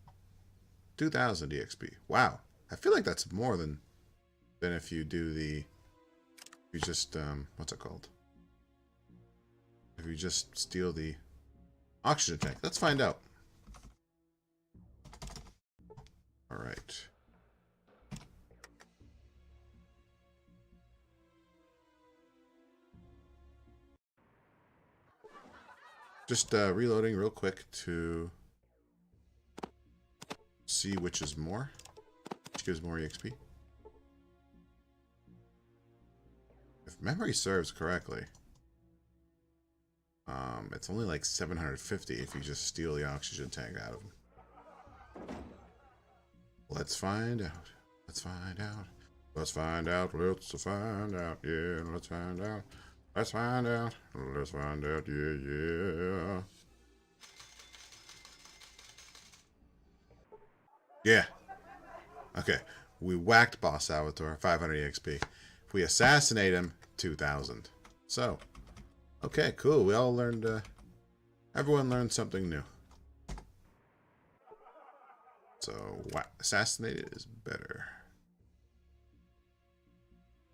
2,000 EXP. Wow. I feel like that's more than if you do the... You just, what's it called? If you just steal the oxygen tank. Let's find out. Alright. Just reloading real quick to see which is more. Which gives more EXP. If memory serves correctly, it's only like 750 if you just steal the oxygen tank out of them. Let's find out. Let's find out. Let's find out. Let's find out. Yeah, let's find out. Let's find out. Let's find out. Yeah. Yeah. Okay. We whacked Boss Salvatore, 500 EXP. If we assassinate him, 2,000. So, okay, cool. We all learned, everyone learned something new. So, assassinated is better.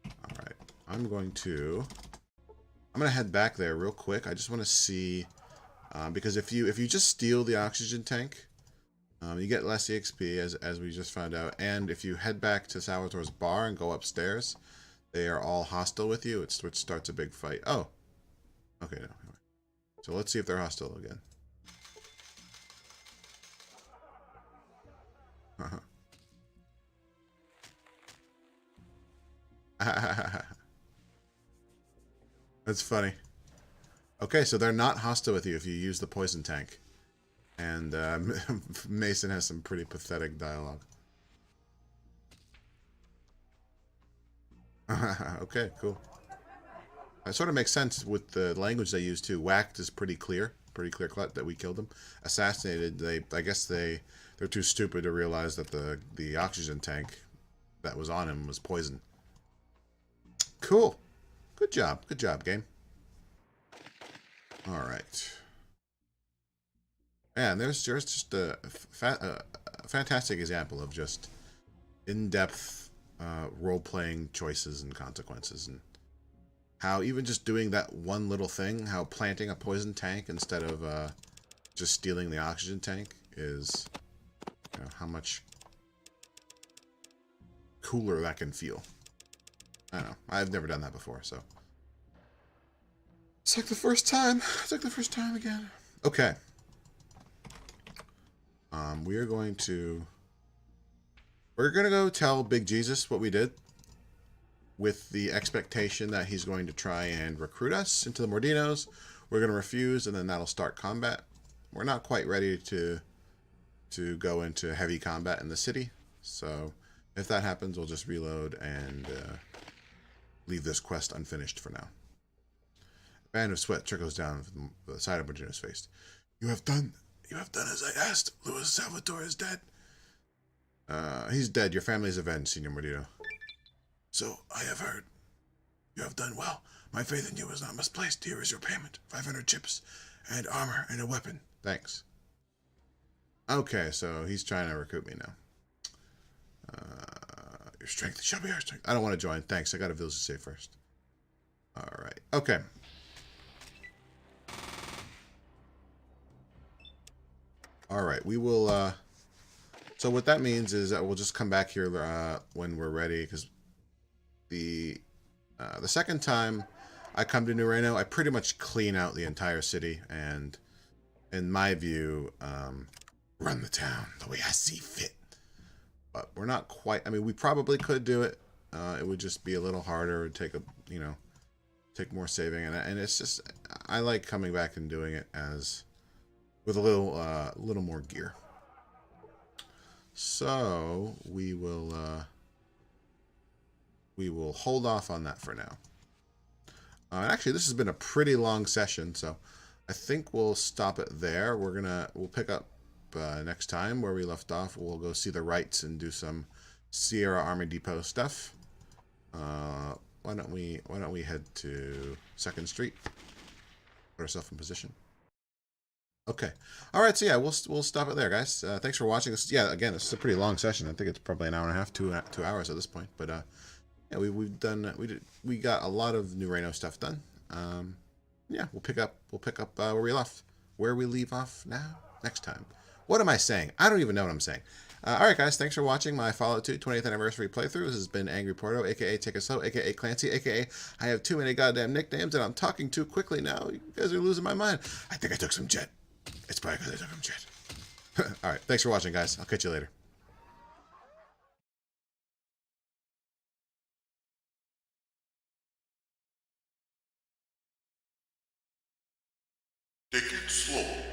Alright. I'm going to head back there real quick. I just want to see, because if you just steal the oxygen tank, you get less EXP, as we just found out. And if you head back to Salvatore's bar and go upstairs, they are all hostile with you, which starts a big fight. Oh. Okay, no. So let's see if they're hostile again. That's funny. Okay, so they're not hostile with you if you use the poison tank. And Mason has some pretty pathetic dialogue. Okay, cool. That sort of makes sense with the language they use too. Whacked is pretty clear cut that we killed them. Assassinated, I guess they're too stupid to realize that the oxygen tank that was on him was poison. Cool. Good job, game. All right. And there's just a fantastic example of just in-depth role-playing choices and consequences, and how even just doing that one little thing, how planting a poison tank instead of just stealing the oxygen tank is, you know, how much cooler that can feel. I don't know. I've never done that before, so it's like the first time. It's like the first time again. Okay. We're gonna go tell Big Jesus what we did, with the expectation that he's going to try and recruit us into the Mordinos. We're gonna refuse, and then that'll start combat. We're not quite ready to go into heavy combat in the city, so if that happens, we'll just reload and leave this quest unfinished for now. A band of sweat trickles down from the side of Mordino's face. You have done as I asked. Louis Salvatore is dead. He's dead. Your family's avenged, Senor Mordino. So I have heard. You have done well. My faith in you is not misplaced. Here is your payment. 500 chips and armor and a weapon. Thanks. Okay, so he's trying to recruit me now. Your strength shall be our strength. I don't want to join. Thanks. I got a village to save first. Alright. Okay. Alright, we will, so what that means is that we'll just come back here when we're ready, because the second time I come to New Reno, I pretty much clean out the entire city, and in my view, Run the town the way I see fit. but we're not quite, I mean, we probably could do it. It would just be a little harder, it'd take take more saving, and it's just, I like coming back and doing it with a little more gear. So we will we will hold off on that for now. Actually, this has been a pretty long session, so I think we'll stop it there. We'll pick up next time where we left off. We'll go see the Wrights and do some Sierra Army Depot stuff. Why don't we head to 2nd Street? Put ourselves in position. Okay. All right. So yeah, we'll stop it there, guys. Thanks for watching. Again, this is a pretty long session. I think it's probably an hour and a half, 2 hours at this point. But yeah, we got a lot of new Reno stuff done. Yeah, we'll pick up where we leave off now next time. What am I saying? I don't even know what I'm saying. All right, guys. Thanks for watching my Fallout 2 20th anniversary playthrough. This has been Angry Porto, aka Take It Slow, aka Clancy, aka I have too many goddamn nicknames and I'm talking too quickly now. You guys are losing my mind. I think I took some jet. It's probably because I took some jet. All right. Thanks for watching, guys. I'll catch you later. Take it slow.